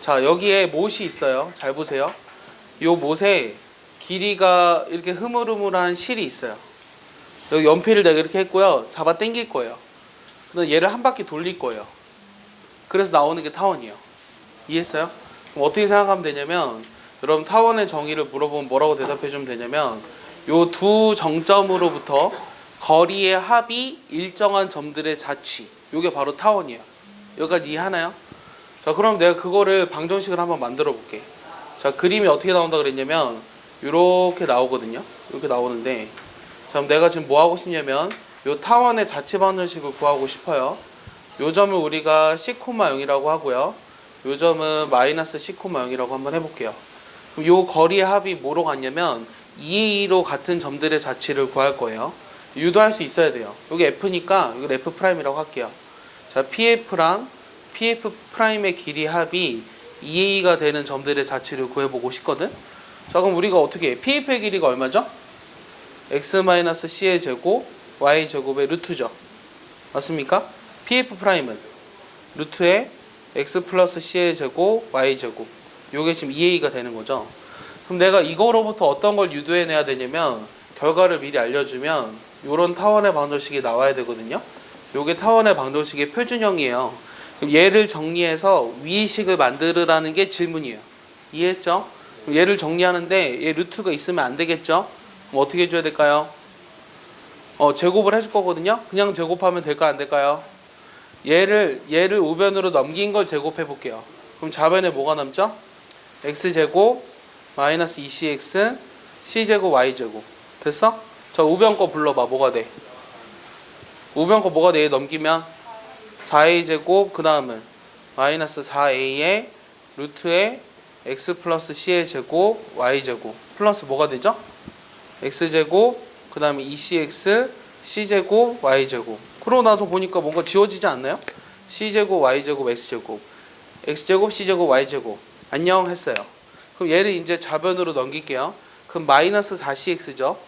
자, 여기에 못이 있어요. 잘 보세요. 요 못에 길이가 이렇게 흐물흐물한 실이 있어요. 여기 연필을 내가 이렇게 했고요. 잡아 당길 거예요. 그럼 얘를 한 바퀴 돌릴 거예요. 그래서 나오는 게 타원이에요. 이해했어요? 그럼 어떻게 생각하면 되냐면, 여러분 타원의 정의를 물어보면 뭐라고 대답해 주면 되냐면, 요 두 정점으로부터 거리의 합이 일정한 점들의 자취, 요게 바로 타원이에요. 여기까지 이해하나요? 자, 그럼 내가 그거를 방정식을 한번 만들어 볼게. 자, 그림이 어떻게 나온다 그랬냐면 요렇게 나오거든요. 이렇게 나오는데, 자, 그럼 내가 지금 뭐 하고 싶냐면 요 타원의 자취 방정식을 구하고 싶어요. 요 점을 우리가 C,0이라고 하고요. 요 점은 마이너스 C,0이라고 한번 해볼게요. 그럼 요 거리의 합이 뭐로 같냐면 2A로 같은 점들의 자취를 구할 거예요. 유도할 수 있어야 돼요. 여기 F니까 이걸 F'이라고 할게요. 자, PF랑 PF'의 길이 합이 2A가 되는 점들의 자취를 구해보고 싶거든. 자, 그럼 우리가 어떻게 해? PF의 길이가 얼마죠? X-C의 제곱 Y 제곱의 루트죠. 맞습니까? PF'은 루트에 X 플러스 C의 제곱 Y 제곱, 요게 지금 2A가 되는 거죠. 그럼 내가 이거로부터 어떤 걸 유도해내야 되냐면, 결과를 미리 알려주면 요런 타원의 방정식이 나와야 되거든요. 요게 타원의 방정식의 표준형이에요. 그럼 얘를 정리해서 위의 식을 만들으라는 게 질문이에요. 이해했죠? 그럼 얘를 정리하는데 얘 루트가 있으면 안 되겠죠? 그럼 어떻게 해줘야 될까요? 제곱을 해줄 거거든요. 그냥 제곱하면 될까 안 될까요? 얘를 우변으로 넘긴 걸 제곱해 볼게요. 그럼 좌변에 뭐가 남죠? x제곱 마이너스 2cx c제곱 y제곱. 됐어? 자, 우변 거 불러봐. 뭐가 돼? 우변 거 뭐가 돼? 얘 넘기면 4a제곱, 그 다음은 마이너스 4a에 루트에 x 플러스 c의 제곱 y제곱 플러스 뭐가 되죠? x제곱, 그 다음에 2cx c제곱 y제곱. 그러고 나서 보니까 뭔가 지워지지 않나요? c제곱 y제곱 x제곱 x제곱 c제곱 y제곱. 안녕 했어요. 그럼 얘를 이제 좌변으로 넘길게요. 그럼 마이너스 4cx죠.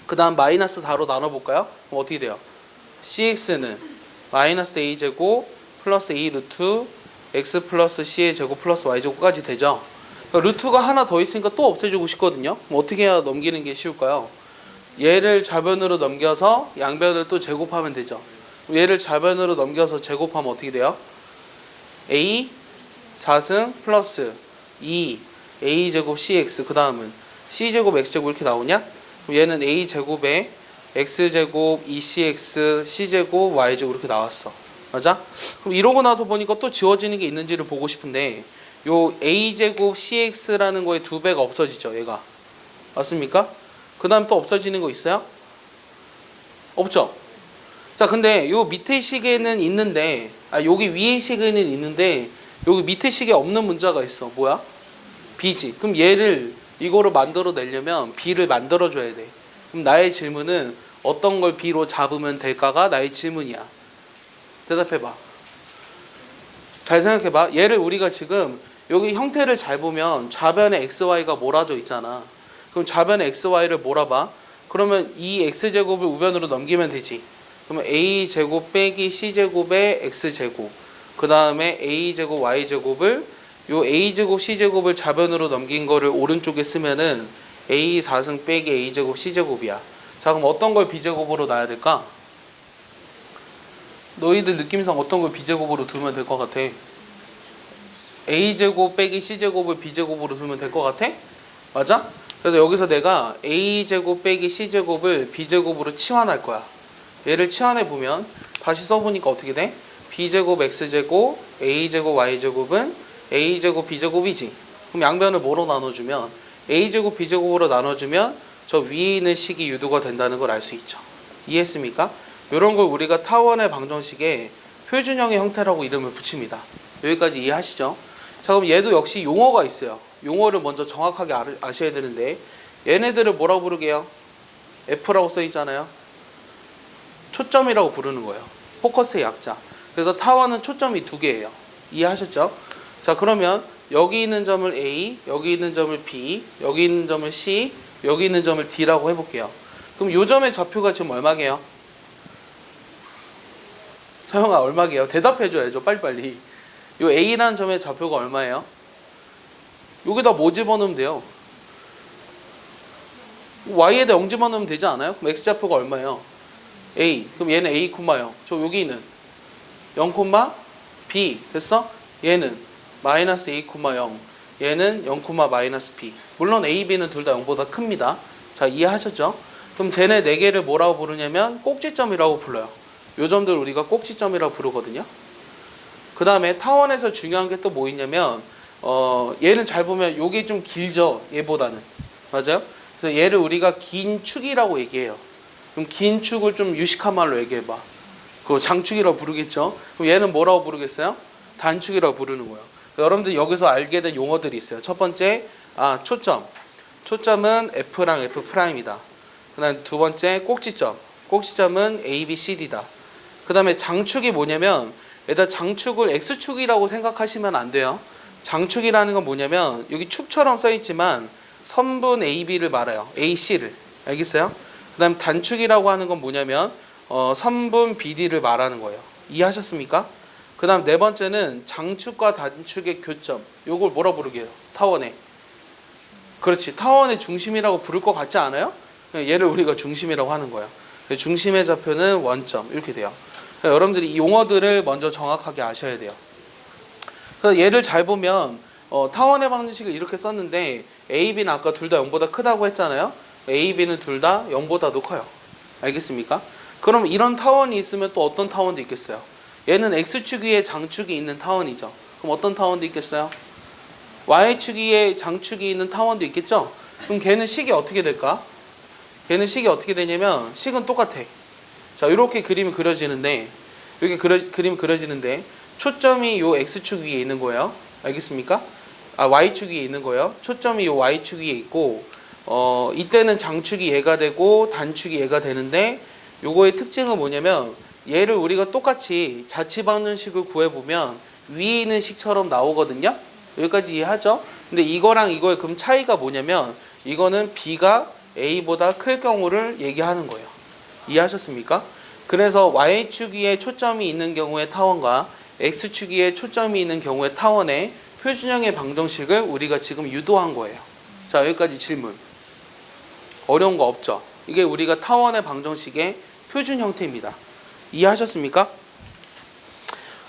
그 다음 마이너스 4로 나눠볼까요? 그럼 어떻게 돼요? cx는 마이너스 a제곱 플러스 a 루트 x 플러스 c의 제곱 플러스 y제곱까지 되죠. 그러니까 루트가 하나 더 있으니까 또 없애주고 싶거든요. 그럼 어떻게 해야 넘기는 게 쉬울까요? 얘를 좌변으로 넘겨서 양변을 또 제곱하면 되죠. 얘를 좌변으로 넘겨서 제곱하면 어떻게 돼요? a 4승 플러스 2 a제곱 cx, 그 다음은 c제곱 x제곱 이렇게 나오냐? 그럼 얘는 a제곱에 x제곱 2cx c제곱 y제곱 이렇게 나왔어. 맞아? 그럼 이러고 나서 보니까 또 지워지는 게 있는지를 보고 싶은데, 요 a제곱 cx라는 거의 2배가 없어지죠. 얘가 맞습니까? 그 다음 또 없어지는 거 있어요? 없죠? 자, 근데 요 밑에 식에는 있는데, 여기 위에 식에는 있는데 여기 밑에 식에 없는 문자가 있어. 뭐야? b지. 그럼 얘를 이거로 만들어 내려면 b를 만들어 줘야 돼. 그럼 나의 질문은 어떤 걸 b로 잡으면 될까가 나의 질문이야. 대답해봐. 잘 생각해봐. 얘를 우리가 지금 여기 형태를 잘 보면 좌변에 xy가 몰아져 있잖아. 그럼 좌변에 xy를 몰아봐. 그러면 이 x제곱을 우변으로 넘기면 되지. 그러면 a제곱 빼기 c제곱의 x제곱, 그 다음에 a제곱 y제곱을, 요 a제곱 c제곱을 좌변으로 넘긴 거를 오른쪽에 쓰면은 a 4승 빼기 a제곱 c제곱이야. 자, 그럼 어떤 걸 b제곱으로 놔야 될까? 너희들 느낌상 어떤 걸 b제곱으로 두면 될 것 같아? a제곱 빼기 c제곱을 b제곱으로 두면 될 것 같아? 맞아? 그래서 여기서 내가 a제곱 빼기 c제곱을 b제곱으로 치환할 거야. 얘를 치환해 보면 다시 써보니까 어떻게 돼? b제곱 x제곱 a제곱 y제곱은 a제곱 b제곱이지. 그럼 양변을 뭐로 나눠주면 a제곱 b제곱으로 나눠주면 저 위에 있는 식이 유도가 된다는 걸 알 수 있죠. 이해했습니까? 이런 걸 우리가 타원의 방정식의 표준형의 형태라고 이름을 붙입니다. 여기까지 이해하시죠? 자, 그럼 얘도 역시 용어가 있어요. 용어를 먼저 정확하게 아셔야 되는데, 얘네들을 뭐라고 부르게요? F라고 써 있잖아요. 초점이라고 부르는 거예요. 포커스의 약자. 그래서 타원은 초점이 2개예요. 이해하셨죠? 자, 그러면 여기 있는 점을 A, 여기 있는 점을 B, 여기 있는 점을 C, 여기 있는 점을 D라고 해볼게요. 그럼 요 점의 좌표가 지금 얼마게요? 서영아, 얼마게요? 대답해줘야죠. 빨리빨리. 요 A라는 점의 좌표가 얼마예요? 여기다 뭐 집어넣으면 돼요? y에다 0 집어넣으면 되지 않아요? 그럼 x좌표가 얼마예요? a. 그럼 얘는 a, 0. 저 여기는 0, b. 됐어? 얘는 마이너스 a, 0. 얘는 0, 마이너스 b. 물론 a, b는 둘 다 0보다 큽니다. 자, 이해하셨죠? 그럼 쟤네 4개를 뭐라고 부르냐면 꼭지점이라고 불러요. 요 점들 우리가 꼭지점이라고 부르거든요. 그 다음에 타원에서 중요한 게 또 뭐 있냐면 얘는 잘 보면 요게 좀 길죠, 얘보다는. 맞아요? 그래서 얘를 우리가 긴 축이라고 얘기해요. 그럼 긴 축을 좀 유식한 말로 얘기해봐. 그거 장축이라고 부르겠죠? 그럼 얘는 뭐라고 부르겠어요? 단축이라고 부르는 거예요. 여러분들 여기서 알게 된 용어들이 있어요. 첫 번째, 초점. 초점은 F랑 F'이다. 그 다음에 두 번째, 꼭지점. 꼭지점은 A, B, C, D다. 그 다음에 장축이 뭐냐면, 얘다 장축을 X축이라고 생각하시면 안 돼요. 장축이라는 건 뭐냐면, 여기 축처럼 써있지만, 선분 AB를 말해요. AC를. 알겠어요? 그 다음 단축이라고 하는 건 뭐냐면, 선분 BD를 말하는 거예요. 이해하셨습니까? 그 다음 네 번째는 장축과 단축의 교점. 요걸 뭐라 부르게요? 타원의. 그렇지. 타원의 중심이라고 부를 것 같지 않아요? 얘를 우리가 중심이라고 하는 거예요. 중심의 좌표는 원점. 이렇게 돼요. 여러분들이 이 용어들을 먼저 정확하게 아셔야 돼요. 그래서 얘를 잘 보면 타원의 방정식을 이렇게 썼는데 A, B는 아까 둘 다 0보다 크다고 했잖아요. A, B는 둘 다 0보다도 커요. 알겠습니까? 그럼 이런 타원이 있으면 또 어떤 타원도 있겠어요? 얘는 X축 위에 장축이 있는 타원이죠. 그럼 어떤 타원도 있겠어요? Y축 위에 장축이 있는 타원도 있겠죠? 그럼 걔는 식이 어떻게 될까? 걔는 식이 어떻게 되냐면 식은 똑같아. 자, 이렇게 그림이 그려지는데 이렇게 그림이 그려지는데 초점이 요 X축 위에 있는 거예요. 알겠습니까? Y축 위에 있는 거예요. 초점이 요 Y축 위에 있고 이때는 장축이 얘가 되고 단축이 얘가 되는데 요거의 특징은 뭐냐면 얘를 우리가 똑같이 자취방정식을 구해보면 위에 있는 식처럼 나오거든요. 여기까지 이해하죠? 근데 이거랑 이거의 그럼 차이가 뭐냐면 이거는 B가 A보다 클 경우를 얘기하는 거예요. 이해하셨습니까? 그래서 Y축 위에 초점이 있는 경우의 타원과 X축 위에 초점이 있는 경우의 타원의 표준형의 방정식을 우리가 지금 유도한 거예요. 자, 여기까지 질문. 어려운 거 없죠? 이게 우리가 타원의 방정식의 표준 형태입니다. 이해하셨습니까?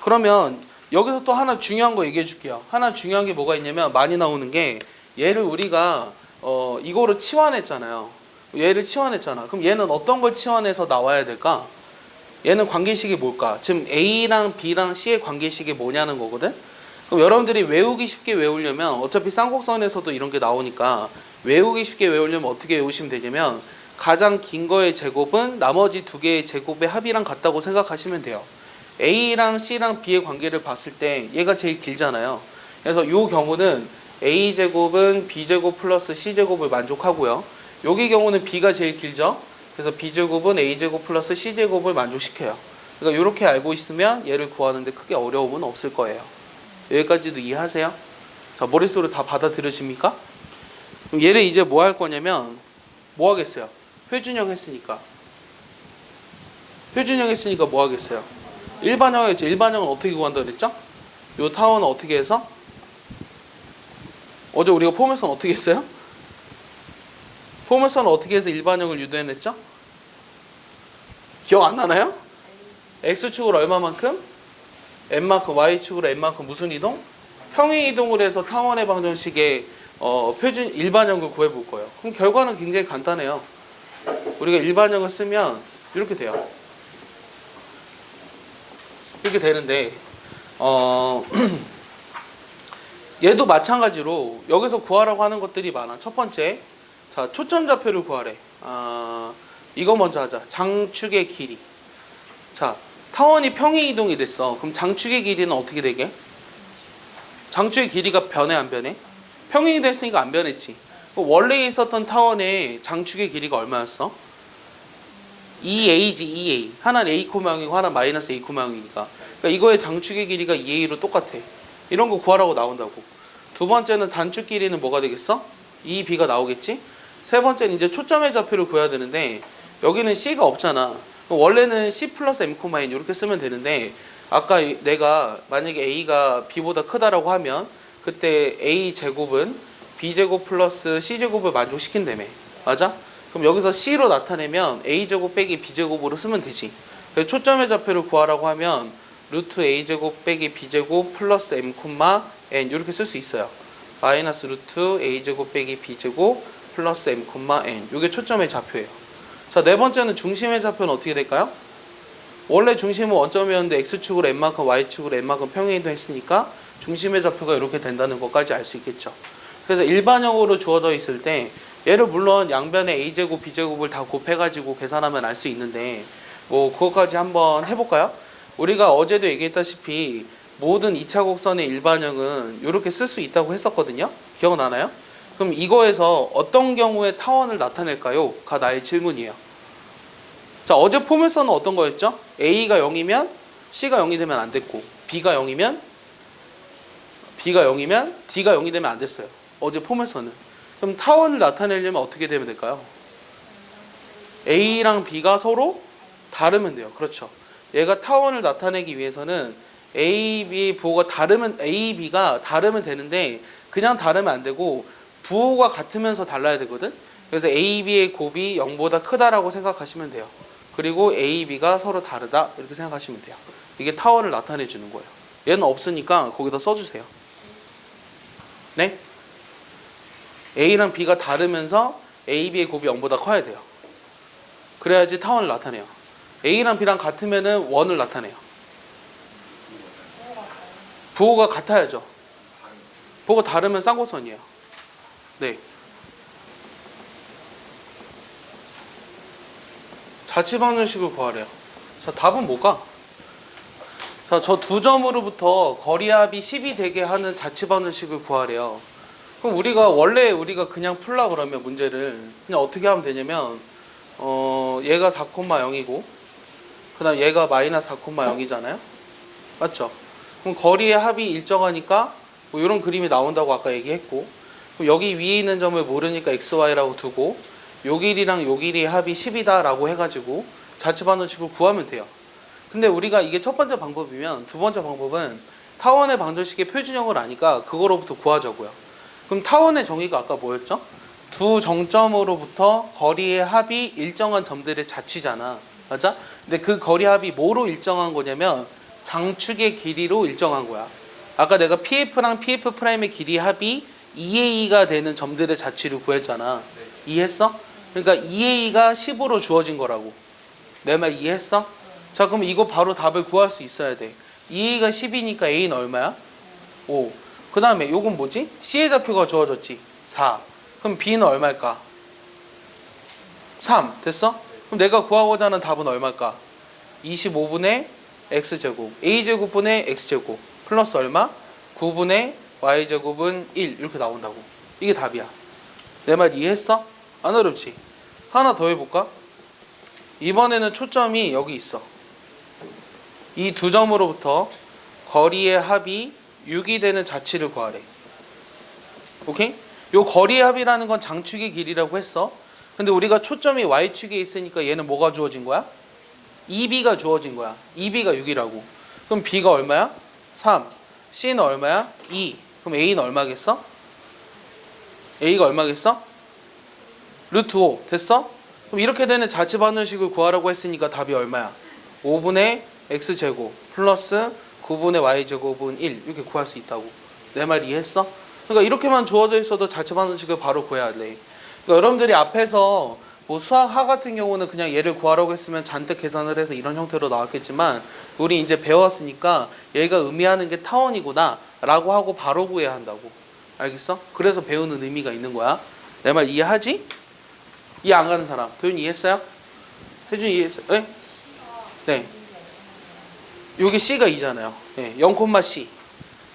그러면 여기서 또 하나 중요한 거 얘기해 줄게요. 하나 중요한 게 뭐가 있냐면 많이 나오는 게 얘를 우리가 이거로 치환했잖아요. 얘를 치환했잖아. 그럼 얘는 어떤 걸 치환해서 나와야 될까? 얘는 관계식이 뭘까? 지금 A랑 B랑 C의 관계식이 뭐냐는 거거든? 그럼 여러분들이 외우기 쉽게 외우려면 어차피 쌍곡선에서도 이런 게 나오니까 외우기 쉽게 외우려면 어떻게 외우시면 되냐면 가장 긴 거의 제곱은 나머지 두 개의 제곱의 합이랑 같다고 생각하시면 돼요. A랑 C랑 B의 관계를 봤을 때 얘가 제일 길잖아요. 그래서 이 경우는 A제곱은 B제곱 플러스 C제곱을 만족하고요. 여기 경우는 B가 제일 길죠. 그래서 B제곱은 A제곱 플러스 C제곱을 만족시켜요. 그러니까 이렇게 알고 있으면 얘를 구하는데 크게 어려움은 없을 거예요. 여기까지도 이해하세요? 자, 머릿속으로 다 받아들여집니까? 그럼 얘를 이제 뭐 할 거냐면 뭐 하겠어요? 표준형 했으니까. 표준형 했으니까 뭐 하겠어요? 일반형 했죠. 일반형은 어떻게 구한다 그랬죠? 요 타원은 어떻게 해서? 어제 우리가 포물선 어떻게 했어요? 포물선은 어떻게 해서 일반형을 유도해냈죠? 기억 안 나나요? X축으로 얼마만큼? N만큼, Y축으로 N만큼 무슨 이동? 평행 이동을 해서 타원의 방정식의 표준 일반형을 구해볼 거예요. 그럼 결과는 굉장히 간단해요. 우리가 일반형을 쓰면 이렇게 돼요. 이렇게 되는데 얘도 마찬가지로 여기서 구하라고 하는 것들이 많아. 첫 번째, 자, 초점 좌표를 구하래. 이거 먼저 하자. 장축의 길이. 자, 타원이 평행 이동이 됐어. 그럼 장축의 길이는 어떻게 되게? 장축의 길이가 변해 안 변해? 평행이 됐으니까 안 변했지. 원래 있었던 타원의 장축의 길이가 얼마였어? 2a지 2a. 하나는 a, X이고 하나는 마이너스 a, X이니까. 그러니까 이거의 장축의 길이가 2a로 똑같아. 이런 거 구하라고 나온다고. 두 번째는 단축 길이는 뭐가 되겠어? 2b가 나오겠지? 세 번째는 이제 초점의 좌표를 구해야 되는데 여기는 c가 없잖아. 원래는 c 플러스 m, 이렇게 쓰면 되는데 아까 내가 만약에 a가 b보다 크다라고 하면 그때 a제곱은 b제곱 플러스 c제곱을 만족시킨다며. 맞아? 그럼 여기서 c로 나타내면 a제곱 빼기 b제곱으로 쓰면 되지. 그래서 초점의 좌표를 구하라고 하면 루트 a제곱 빼기 b제곱 플러스 m, n 이렇게 쓸 수 있어요. 마이너스 루트 a제곱 빼기 b제곱 플러스 m, n 이게 초점의 좌표예요. 자, 네 번째는 중심의 좌표는 어떻게 될까요? 원래 중심은 원점이었는데 x축으로 n만큼 y축으로 n만큼 평행이동 했으니까 중심의 좌표가 이렇게 된다는 것까지 알 수 있겠죠. 그래서 일반형으로 주어져 있을 때 얘를 물론 양변에 a제곱 b제곱을 다 곱해가지고 계산하면 알 수 있는데 뭐 그것까지 한번 해볼까요? 우리가 어제도 얘기했다시피 모든 2차 곡선의 일반형은 이렇게 쓸 수 있다고 했었거든요. 기억나나요? 그럼 이거에서 어떤 경우에 타원을 나타낼까요? 가 나의 질문이에요. 자, 어제 포물선은 어떤 거였죠? A가 0이면 C가 0이 되면 안 됐고 B가 0이면 D가 0이 되면 안 됐어요. 어제 포물선은. 그럼 타원을 나타내려면 어떻게 되면 될까요? A랑 B가 서로 다르면 돼요. 그렇죠. 얘가 타원을 나타내기 위해서는 A, B 부호가 다르면 A, B가 다르면 되는데 그냥 다르면 안 되고 부호가 같으면서 달라야 되거든. 그래서 A, B의 곱이 0보다 크다라고 생각하시면 돼요. 그리고 A, B가 서로 다르다 이렇게 생각하시면 돼요. 이게 타원을 나타내 주는 거예요. 얘는 없으니까 거기다 써주세요. 네? A랑 B가 다르면서 A, B의 곱이 0보다 커야 돼요. 그래야지 타원을 나타내요. A랑 B랑 같으면은 원을 나타내요. 부호가 같아야죠. 부호가 다르면 쌍곡선이에요. 네. 자취방정식을 구하래요. 자, 답은 뭐가? 자, 저 두 점으로부터 거리합이 10이 되게 하는 자취방정식을 구하래요. 그럼 원래 우리가 그냥 풀라 그러면 문제를 그냥 어떻게 하면 되냐면 얘가 4,0이고 그 다음 얘가 마이너스 4,0이잖아요. 맞죠? 그럼 거리의 합이 일정하니까 뭐 이런 그림이 나온다고 아까 얘기했고 그럼 여기 위에 있는 점을 모르니까 xy라고 두고 요 길이랑 요 길이의 합이 10이다 라고 해가지고 자취방정식을 구하면 돼요. 근데 우리가 이게 첫 번째 방법이면 두 번째 방법은 타원의 방정식의 표준형을 아니까 그거로부터 구하자고요. 그럼 타원의 정의가 아까 뭐였죠? 두 정점으로부터 거리의 합이 일정한 점들의 자취잖아. 맞아? 근데 그 거리 합이 뭐로 일정한 거냐면 장축의 길이로 일정한 거야. 아까 내가 PF랑 PF'의 길이 합이 2A가 되는 점들의 자취를 구했잖아. 이해했어? 그러니까 2A가 10으로 주어진 거라고. 내 말 이해했어? 자, 그럼 이거 바로 답을 구할 수 있어야 돼. 2A가 10이니까 A는 얼마야? 5. 그 다음에 요건 뭐지? C의 좌표가 주어졌지? 4. 그럼 B는 얼마일까? 3. 됐어? 그럼 내가 구하고자 하는 답은 얼마일까? 25분의 X제곱 A제곱분의 X제곱 플러스 얼마? 9분의 Y제곱은 1 이렇게 나온다고. 이게 답이야. 내 말 이해했어? 안 어렵지? 하나 더 해볼까? 이번에는 초점이 여기 있어. 이 두 점으로부터 거리의 합이 6이 되는 자취를 구하래. 오케이? 요 거리의 합이라는 건 장축의 길이라고 했어. 근데 우리가 초점이 Y축에 있으니까 얘는 뭐가 주어진 거야? 2B가 주어진 거야. 2B가 6이라고. 그럼 B가 얼마야? 3. C는 얼마야? 2. 그럼 A는 얼마겠어? A가 얼마겠어? 루트 5. 됐어? 그럼 이렇게 되는 자취방정식을 구하라고 했으니까 답이 얼마야? 5분의 X제곱 플러스 9분의 Y제곱은 1 이렇게 구할 수 있다고. 내 말 이해했어? 그러니까 이렇게만 주어져 있어도 자취방정식을 바로 구해야 돼. 그러니까 여러분들이 앞에서 뭐 수학 하 같은 경우는 그냥 얘를 구하라고 했으면 잔뜩 계산을 해서 이런 형태로 나왔겠지만 우리 이제 배웠으니까 얘가 의미하는 게 타원이구나 라고 하고 바로 구해야 한다고. 알겠어? 그래서 배우는 의미가 있는 거야. 내 말 이해하지? 이해 안 가는 사람. 도윤이 이해했어요? 혜준이 이해했어요? 네? 네. 여기 C가 2잖아요. 네. 0,C.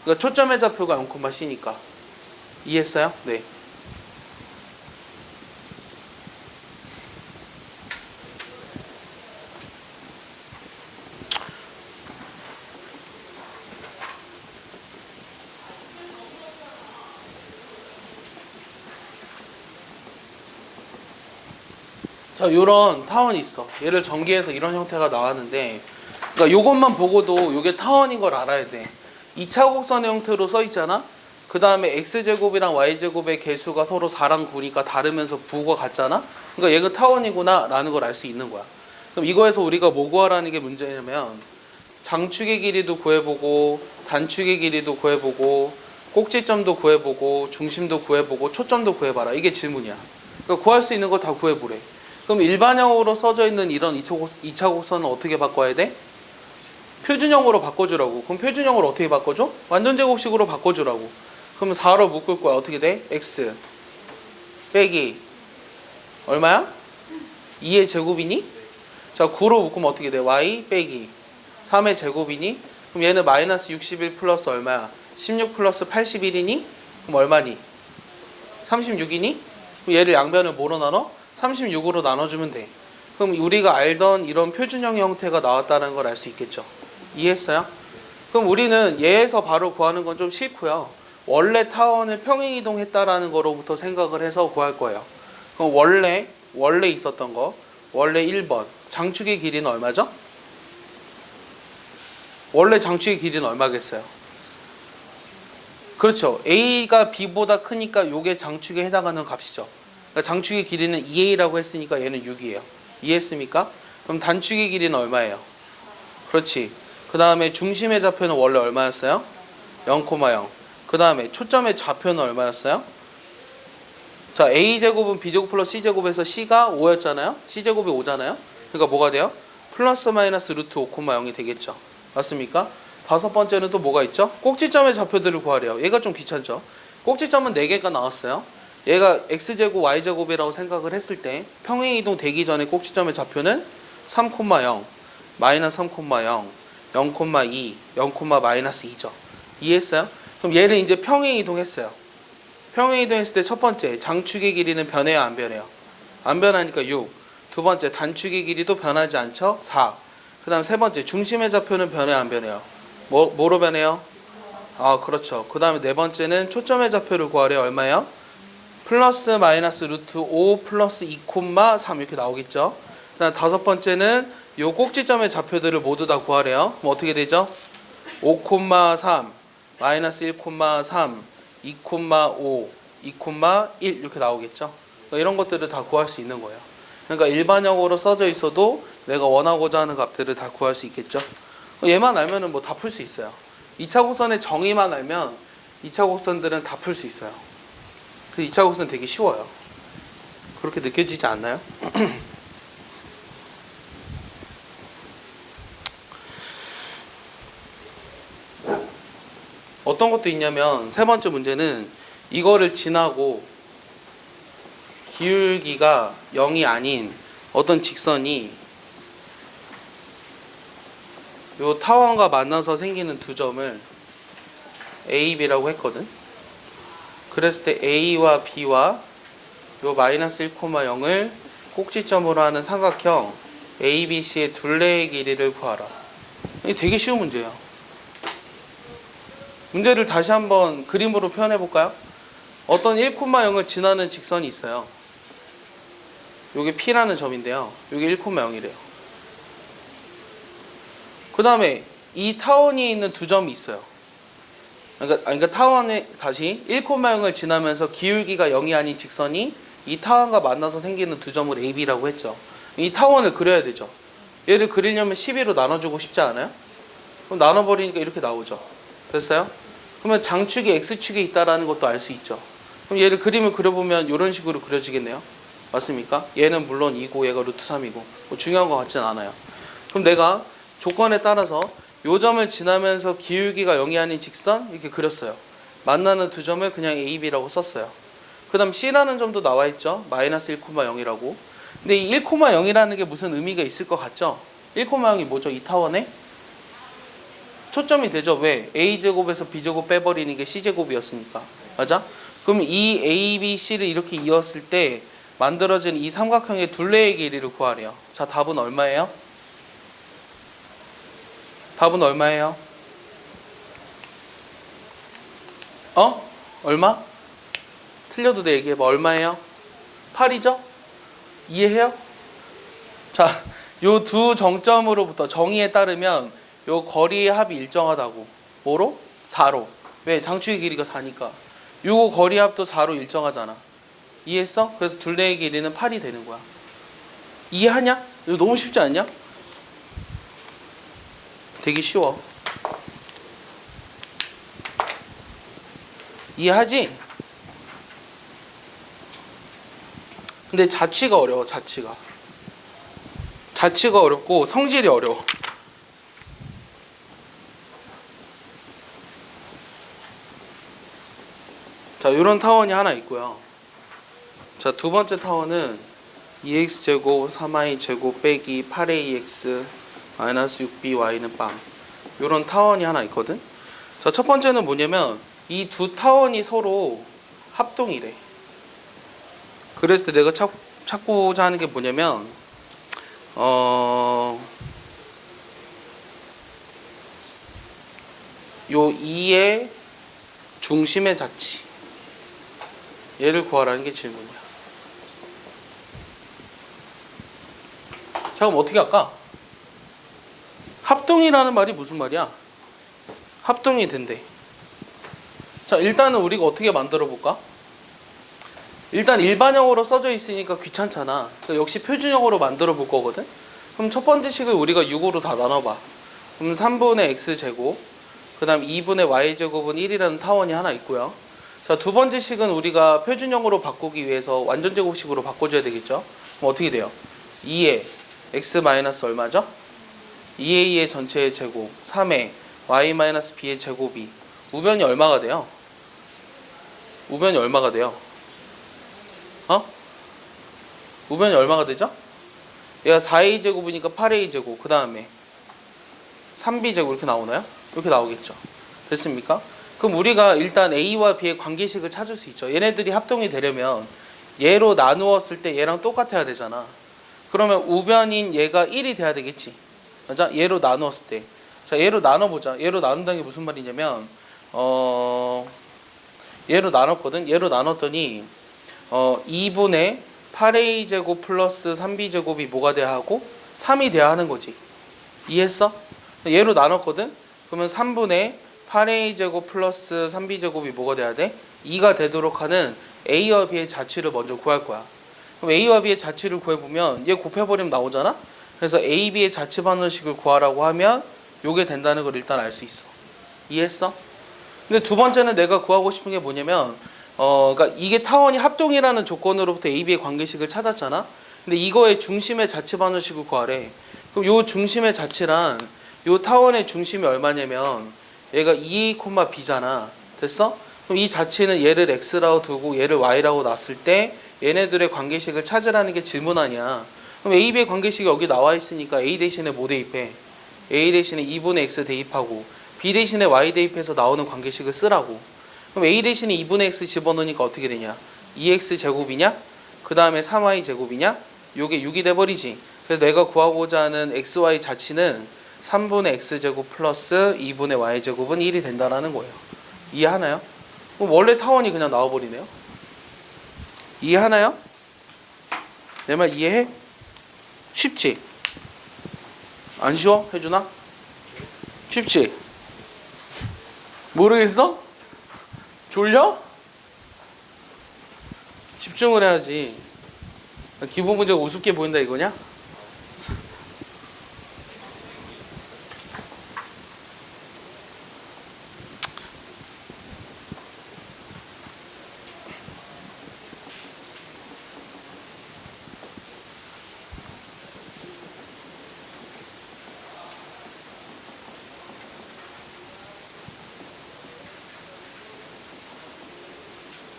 그러니까 초점의 좌표가 0,C니까. 이해했어요? 네. 자, 요런 타원이 있어. 얘를 전개해서 이런 형태가 나왔는데, 그러니까 요것만 보고도 요게 타원인 걸 알아야 돼. 2차 곡선의 형태로 써 있잖아. 그 다음에 x제곱이랑 y제곱의 개수가 서로 4랑 9니까 다르면서 부호가 같잖아? 그러니까 얘가 타원이구나 라는 걸 알 수 있는 거야. 그럼 이거에서 우리가 뭐 구하라는 게 문제냐면 장축의 길이도 구해보고 단축의 길이도 구해보고 꼭지점도 구해보고 중심도 구해보고 초점도 구해봐라. 이게 질문이야. 그러니까 구할 수 있는 거 다 구해보래. 그럼 일반형으로 써져 있는 이런 2차 곡선은 어떻게 바꿔야 돼? 표준형으로 바꿔주라고. 그럼 표준형으로 어떻게 바꿔줘? 완전제곱식으로 바꿔주라고. 그럼 4로 묶을 거야. 어떻게 돼? x 빼기 얼마야? 2의 제곱이니? 자, 9로 묶으면 어떻게 돼? y 빼기 3의 제곱이니? 그럼 얘는 마이너스 61 플러스 얼마야? 16 플러스 81이니? 그럼 얼마니? 36이니? 그럼 얘를 양변을 뭐로 나눠? 36으로 나눠주면 돼. 그럼 우리가 알던 이런 표준형 형태가 나왔다는 걸 알 수 있겠죠. 이해했어요? 그럼 우리는 얘에서 바로 구하는 건 좀 싫고요. 원래 타원을 평행이동했다라는 거로부터 생각을 해서 구할 거예요. 그럼 원래 있었던 거, 원래 1번 장축의 길이는 얼마죠? 원래 장축의 길이는 얼마겠어요? 그렇죠. A가 B보다 크니까 요게 장축에 해당하는 값이죠. 그러니까 장축의 길이는 2A라고 했으니까 얘는 6이에요. 이해했습니까? 그럼 단축의 길이는 얼마예요? 그렇지. 그 다음에 중심의 좌표는 원래 얼마였어요? 0,0. 그 다음에 초점의 좌표는 얼마였어요? 자, A제곱은 B제곱 플러스 C제곱에서 C가 5였잖아요? C제곱이 5잖아요? 그러니까 뭐가 돼요? 플러스 마이너스 루트 5,0이 되겠죠. 맞습니까? 다섯 번째는 또 뭐가 있죠? 꼭지점의 좌표들을 구하래요. 얘가 좀 귀찮죠? 꼭지점은 4개가 나왔어요. 얘가 x제곱 y제곱이라고 생각을 했을 때 평행이동 되기 전에 꼭지점의 좌표는 3,0, 마이너스 3,0, 0,2, 0, 마이너스 2죠. 이해했어요? 그럼 얘를 이제 평행이동했어요. 평행이동했을 때 첫 번째 장축의 길이는 변해요, 안 변해요? 안 변하니까 6. 두 번째 단축의 길이도 변하지 않죠? 4. 그 다음 세 번째 중심의 좌표는 변해요, 안 변해요? 뭐로 변해요? 아, 그렇죠. 그 다음에 네 번째는 초점의 좌표를 구하래요. 얼마예요? 플러스 마이너스 루트 5 플러스 2,3 이렇게 나오겠죠. 그 다음 다섯 번째는 요 꼭지점의 좌표들을 모두 다 구하래요. 그럼 어떻게 되죠? 5,3 마이너스 1,3 2,5 2,1 이렇게 나오겠죠. 그러니까 이런 것들을 다 구할 수 있는 거예요. 그러니까 일반형으로 써져 있어도 내가 원하고자 하는 값들을 다 구할 수 있겠죠. 얘만 알면은 뭐 다 풀 수 있어요. 2차 곡선의 정의만 알면 2차 곡선들은 다 풀 수 있어요. 그래서 2차 곡선 되게 쉬워요. 그렇게 느껴지지 않나요? 어떤 것도 있냐면 세 번째 문제는 이거를 지나고 기울기가 0이 아닌 어떤 직선이 요 타원과 만나서 생기는 두 점을 A, B라고 했거든. 그랬을 때 A와 B와 요 마이너스 1,0을 꼭지점으로 하는 삼각형 ABC의 둘레의 길이를 구하라. 이게 되게 쉬운 문제예요. 문제를 다시 한번 그림으로 표현해 볼까요? 어떤 1,0을 지나는 직선이 있어요. 요게 P라는 점인데요. 요게 1,0이래요. 그 다음에 이 타원이 있는 두 점이 있어요. 그러니까 타원에 다시 1,0을 지나면서 기울기가 0이 아닌 직선이 이 타원과 만나서 생기는 두 점을 AB라고 했죠. 이 타원을 그려야 되죠. 얘를 그리려면 12로 나눠주고 싶지 않아요? 그럼 나눠버리니까 이렇게 나오죠. 됐어요? 그러면 장축이 X축에 있다라는 것도 알 수 있죠. 그럼 얘를 그림을 그려보면 이런 식으로 그려지겠네요. 맞습니까? 얘는 물론 2고 얘가 루트 3이고 뭐 중요한 것 같진 않아요. 그럼 내가 조건에 따라서 요 점을 지나면서 기울기가 0이 아닌 직선 이렇게 그렸어요. 만나는 두 점을 그냥 A, B라고 썼어요. 그 다음 C라는 점도 나와 있죠. 마이너스 1,0이라고. 근데 이 1,0이라는 게 무슨 의미가 있을 것 같죠? 1,0이 뭐죠? 이 타원에 초점이 되죠. 왜? A제곱에서 B제곱 빼버리는 게 C제곱이었으니까. 맞아? 그럼 이 A, B, C를 이렇게 이었을 때 만들어진 이 삼각형의 둘레의 길이를 구하래요. 자, 답은 얼마예요? 답은 얼마예요? 얼마? 틀려도 돼, 얘기해봐. 얼마예요? 8이죠? 이해해요? 자, 요 두 정점으로부터 정의에 따르면 요 거리의 합이 일정하다고. 뭐로? 4로. 왜? 장축의 길이가 4니까. 요거 거리합도 4로 일정하잖아. 이해했어? 그래서 둘레의 길이는 8이 되는 거야. 이해하냐? 이거 너무 쉽지 않냐? 되게 쉬워. 이해하지? 근데 자취가 어려워. 자취가 어렵고 성질이 어려워. 자, 요런 타원이 하나 있고요. 자, 두 번째 타원은 2x제곱 3y제곱 빼기 8ax 마이너스 6by는 빵. 요런 타원이 하나 있거든. 자, 첫 번째는 뭐냐면 이 두 타원이 서로 합동이래. 그랬을 때 내가 찾고자 하는 게 뭐냐면 요 2의 중심의 자치 얘를 구하라는 게 질문이야. 자, 그럼 어떻게 할까? 합동이라는 말이 무슨 말이야? 합동이 된대. 자, 일단은 우리가 어떻게 만들어 볼까? 일단 일반형으로 써져 있으니까 귀찮잖아. 그러니까 역시 표준형으로 만들어 볼 거거든. 그럼 첫 번째 식을 우리가 6으로 다 나눠봐. 그럼 3분의 x제곱, 그 다음 2분의 y제곱은 1이라는 타원이 하나 있고요. 자, 두 번째 식은 우리가 표준형으로 바꾸기 위해서 완전제곱식으로 바꿔줘야 되겠죠. 그럼 어떻게 돼요? 2의 x 마이너스 얼마죠? 2a의 전체의 제곱, 3의 y 마이너스 b의 제곱이 우변이 얼마가 돼요? 우변이 얼마가 돼요? 우변이 얼마가 되죠? 얘가 4a 제곱이니까 8a 제곱, 그 다음에 3b 제곱 이렇게 나오나요? 이렇게 나오겠죠. 됐습니까? 그럼 우리가 일단 a와 b의 관계식을 찾을 수 있죠. 얘네들이 합동이 되려면 얘로 나누었을 때 얘랑 똑같아야 되잖아. 그러면 우변인 얘가 1이 돼야 되겠지. 맞아? 얘로 나누었을 때. 자, 얘로 나눠보자. 얘로 나눈다는 게 무슨 말이냐면 얘로 나눴거든. 얘로 나눴더니 2분의 8a 제곱 플러스 3b 제곱이 뭐가 돼야 하고 3이 돼야 하는 거지. 이해했어? 얘로 나눴거든. 그러면 3분의 8a 제곱 플러스 3b 제곱이 뭐가 돼야 돼? 2가 되도록 하는 a와 b의 자취를 먼저 구할 거야. 그럼 a와 b의 자취를 구해보면 얘 곱해버리면 나오잖아. 그래서 a, b의 자취 방정식을 구하라고 하면 요게 된다는 걸 일단 알 수 있어. 이해했어? 근데 두 번째는 내가 구하고 싶은 게 뭐냐면 그러니까 이게 타원이 합동이라는 조건으로부터 A, B의 관계식을 찾았잖아. 근데 이거의 중심의 자취 방정식을 구하래. 그럼 요 중심의 자취란 요 타원의 중심이 얼마냐면 얘가 2A, B잖아. 됐어? 그럼 이 자취는 얘를 X라고 두고 얘를 Y라고 놨을 때 얘네들의 관계식을 찾으라는 게 질문 아니야. 그럼 A, B의 관계식이 여기 나와 있으니까 A 대신에 뭐 대입해? A 대신에 2분의 X 대입하고 B 대신에 Y 대입해서 나오는 관계식을 쓰라고. 그럼 A 대신에 2분의 X 집어넣으니까 어떻게 되냐? 2X 제곱이냐? 그 다음에 3Y 제곱이냐? 요게 6이 돼버리지. 그래서 내가 구하고자 하는 XY 자취는 3분의 X제곱 플러스 2분의 Y제곱은 1이 된다라는 거예요. 이해하나요? 그럼 원래 타원이 그냥 나와버리네요. 이해하나요? 내 말 이해해? 쉽지? 안 쉬워? 혜준아? 쉽지? 모르겠어? 졸려? 집중을 해야지. 기본 문제가 우습게 보인다 이거냐?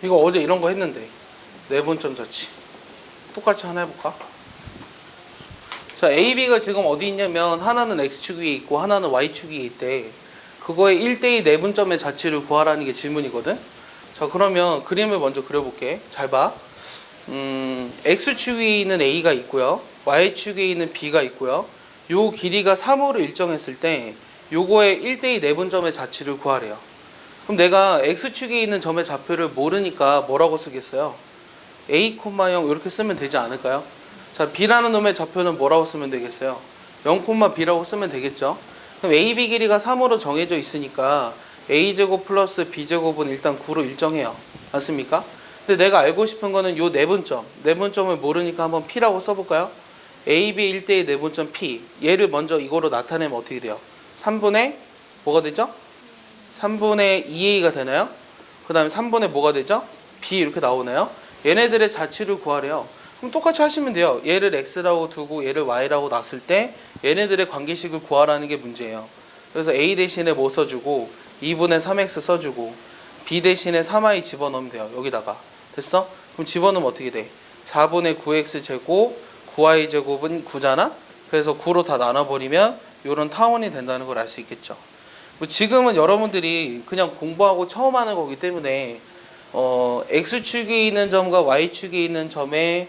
이거 어제 이런 거 했는데 내분점 자치 똑같이 하나 해볼까? 자, A, B가 지금 어디 있냐면 하나는 X축 위에 있고 하나는 Y축 위에 있대. 그거의 1대2 내분점의 자치를 구하라는 게 질문이거든. 자, 그러면 그림을 먼저 그려볼게. 잘 봐. X축 위에 있는 A가 있고요, Y축 위에 있는 B가 있고요. 요 길이가 3호로 일정했을 때 요거의 1대2 내분점의 자치를 구하래요. 그럼 내가 X축에 있는 점의 좌표를 모르니까 뭐라고 쓰겠어요? A, 0 이렇게 쓰면 되지 않을까요? 자, B라는 놈의 좌표는 뭐라고 쓰면 되겠어요? 0, B라고 쓰면 되겠죠? 그럼 A, B 길이가 3으로 정해져 있으니까 a제곱 플러스 b제곱은 일단 9로 일정해요. 맞습니까? 근데 내가 알고 싶은 거는 요 내분점. 내분점을 모르니까 한번 p라고 써볼까요? AB의 1대2 내분점 P. 얘를 먼저 이거로 나타내면 어떻게 돼요? 3분의 뭐가 되죠? 3분의 2A가 되나요? 그 다음에 3분의 뭐가 되죠? B 이렇게 나오나요? 얘네들의 자취를 구하래요. 그럼 똑같이 하시면 돼요. 얘를 X라고 두고 얘를 Y라고 놨을 때 얘네들의 관계식을 구하라는 게 문제예요. 그래서 A 대신에 뭐 써주고 2분의 3X 써주고 B 대신에 3Y 집어넣으면 돼요. 여기다가. 됐어? 그럼 집어넣으면 어떻게 돼? 4분의 9X 제곱 9y 제곱은 9잖아? 그래서 9로 다 나눠버리면 이런 타원이 된다는 걸 알 수 있겠죠. 지금은 여러분들이 그냥 공부하고 처음 하는 거기 때문에 x축에 있는 점과 y축에 있는 점의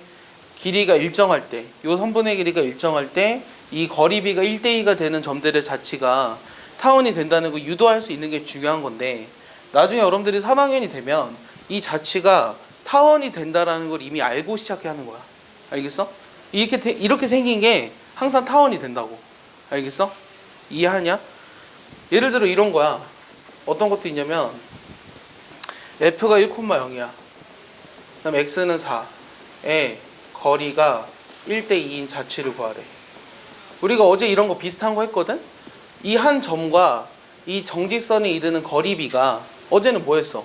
길이가 일정할 때, 이 선분의 길이가 일정할 때 이 거리비가 1대2가 되는 점들의 자치가 타원이 된다는 거 유도할 수 있는 게 중요한 건데, 나중에 여러분들이 3학년이 되면 이 자치가 타원이 된다는 걸 이미 알고 시작해야 하는 거야. 알겠어? 이렇게 생긴 게 항상 타원이 된다고. 알겠어? 이해하냐? 예를 들어 이런 거야. 어떤 것도 있냐면 f가 1,0이야. 그 다음 x는 4에 거리가 1대2인 자취를 구하래. 우리가 어제 이런 거 비슷한 거 했거든? 이 한 점과 이 정직선에 이르는 거리비가 어제는 뭐였어?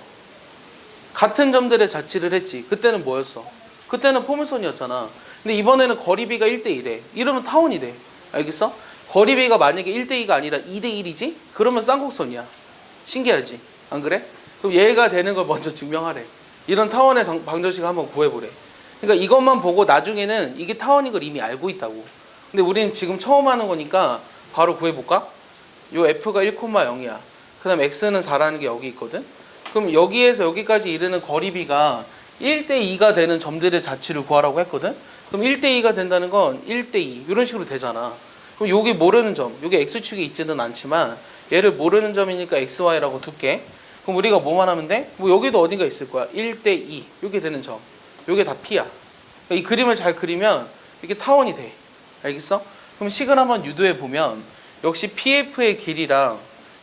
같은 점들의 자취를 했지. 그때는 뭐였어? 그때는 포물선이었잖아. 근데 이번에는 거리비가 1대1에. 이러면 타원이 돼. 알겠어? 거리비가 만약에 1대2가 아니라 2대1이지? 그러면 쌍곡선이야. 신기하지? 안 그래? 그럼 얘가 되는 걸 먼저 증명하래. 이런 타원의 방정식을 한번 구해보래. 그러니까 이것만 보고 나중에는 이게 타원인 걸 이미 알고 있다고. 근데 우리는 지금 처음 하는 거니까 바로 구해볼까? 요 f가 1,0이야. 그 다음 x는 4라는 게 여기 있거든? 그럼 여기에서 여기까지 이르는 거리비가 1대2가 되는 점들의 자취를 구하라고 했거든? 그럼 1대2가 된다는 건 1대2 이런 식으로 되잖아. 그럼 여기 모르는 점, 여기 x축에 있지는 않지만 얘를 모르는 점이니까 xy라고 둘게. 그럼 우리가 뭐만 하면 돼? 뭐 여기도 어딘가 있을 거야. 1대2 이렇게 되는 점. 이게 다 p야. 그러니까 이 그림을 잘 그리면 이게 타원이 돼. 알겠어? 그럼 식을 한번 유도해 보면 역시 pf의 길이랑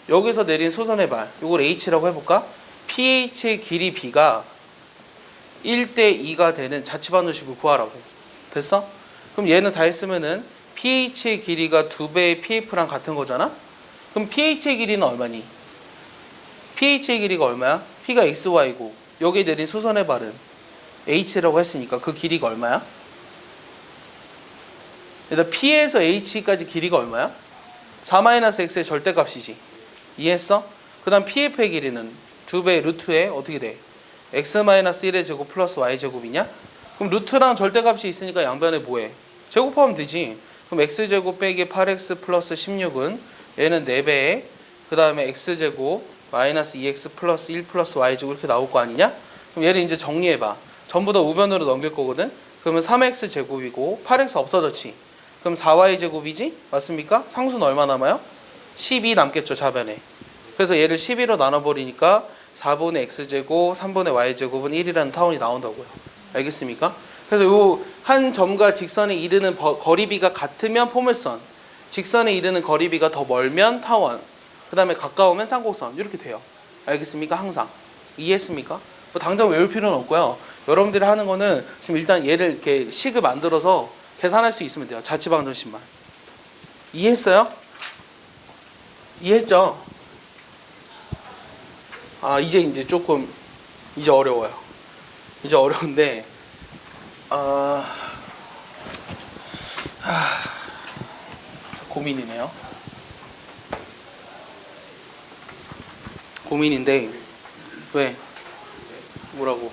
여기서 내린 수선의 발 이걸 h라고 해볼까? ph의 길이 b가 1대2가 되는 자취방정식을 구하라고. 됐어? 그럼 얘는 다 했으면은 pH의 길이가 2배의 pf랑 같은 거잖아? 그럼 pH의 길이는 얼마니? pH의 길이가 얼마야? p가 xy고 여기에 내린 수선의 발은 h라고 했으니까 그 길이가 얼마야? 일단 p에서 h까지 길이가 얼마야? 4-x의 절대값이지. 이해했어? 그 다음 pf의 길이는 2배 루트에 어떻게 돼? x-1의 제곱 플러스 y제곱이냐? 그럼 루트랑 절대값이 있으니까 양변에 뭐해? 제곱하면 되지. 그럼 x제곱 빼기 8x 플러스 16은 얘는 4배에 그 다음에 x제곱 마이너스 2x 플러스 1 플러스 y제곱 이렇게 나올 거 아니냐? 그럼 얘를 이제 정리해봐. 전부 다 우변으로 넘길 거거든? 그러면 3x 제곱이고 8x 없어졌지? 그럼 4y 제곱이지? 맞습니까? 상수는 얼마 남아요? 12 남겠죠, 좌변에. 그래서 얘를 12로 나눠버리니까 4분의 x제곱, 3분의 y제곱은 1이라는 타원이 나온다고요. 알겠습니까? 그래서 요 한 점과 직선에 이르는 거리비가 같으면 포물선, 직선에 이르는 거리비가 더 멀면 타원, 그 다음에 가까우면 쌍곡선 이렇게 돼요. 알겠습니까? 항상. 이해했습니까? 뭐 당장 외울 필요는 없고요. 여러분들이 하는 거는 지금 일단 얘를 이렇게 식을 만들어서 계산할 수 있으면 돼요. 자취방정식만. 이해했어요? 이해했죠? 아 이제 조금 이제 어려워요. 이제 어려운데 고민이네요. 고민인데 왜? 뭐라고?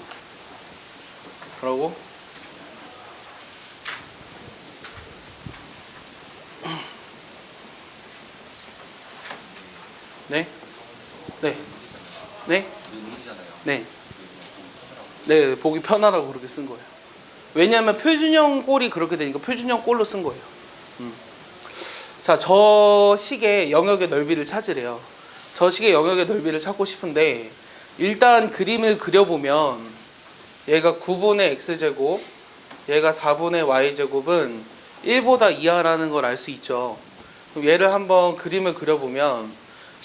네? 네? 네? 네. 네, 보기 편하라고 그렇게 쓴 거예요. 왜냐하면 표준형 꼴이 그렇게 되니까 표준형 꼴로 쓴 거예요. 자, 저 식의 영역의 넓이를 찾으래요. 저 식의 영역의 넓이를 찾고 싶은데 일단 그림을 그려보면 얘가 9분의 x제곱, 얘가 4분의 y제곱은 1보다 이하라는 걸 알 수 있죠. 그럼 얘를 한번 그림을 그려보면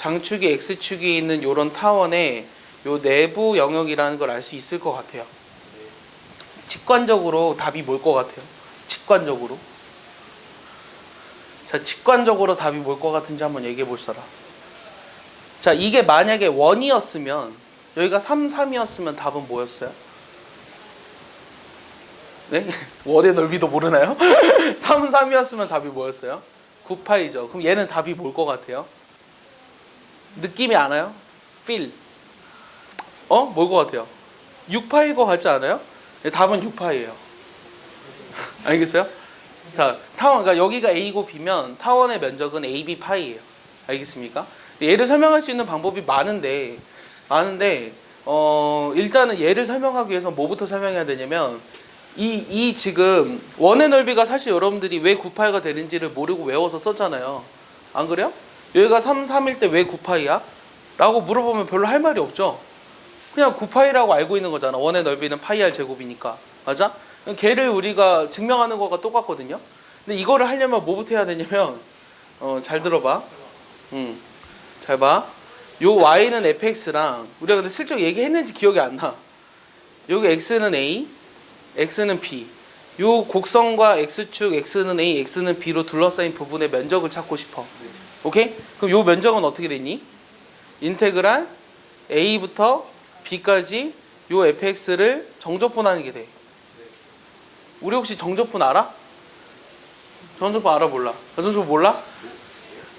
장축이 X축이 있는 요런 타원의 요 내부 영역이라는 걸 알 수 있을 것 같아요. 직관적으로 답이 뭘 것 같아요? 직관적으로. 자, 직관적으로 답이 뭘 것 같은지 한번 얘기해 볼 사람. 자, 이게 만약에 1이었으면 여기가 3, 3이었으면 답은 뭐였어요? 네? 원의 넓이도 모르나요? 3, 3이었으면 답이 뭐였어요? 9파이죠. 그럼 얘는 답이 뭘 것 같아요? 느낌이 안 와요? feel. 뭘 것 같아요? 6파일 것 같지 않아요? 네, 답은 6파이예요. 알겠어요? 자, 타원, 그러니까 여기가 A고 B면 타원의 면적은 AB 파이예요. 알겠습니까? 얘를 설명할 수 있는 방법이 많은데 일단은 얘를 설명하기 위해서 뭐부터 설명해야 되냐면 이 지금 원의 넓이가 사실 여러분들이 왜 9파이가 되는지를 모르고 외워서 썼잖아요. 안 그래요? 여기가 3, 3일 때 왜 9파이야? 라고 물어보면 별로 할 말이 없죠. 그냥 9파이라고 알고 있는 거잖아. 원의 넓이는 파이 r 제곱이니까. 맞아? 걔를 우리가 증명하는 거가 똑같거든요. 근데 이거를 하려면 뭐부터 해야 되냐면 잘 들어봐. 잘 봐. 요 y는 fx랑 우리가 근데 슬쩍 얘기했는지 기억이 안 나. 여기 x는 a, x는 b. 요 곡선과 x축 x는 a, x는 b로 둘러싸인 부분의 면적을 찾고 싶어. 오케이? 그럼 요 면적은 어떻게 되니? 인테그랄 a부터 b까지 요 fx를 정적분하는 게 돼. 우리 혹시 정적분 알아? 정적분 알아 몰라? 정적분 몰라?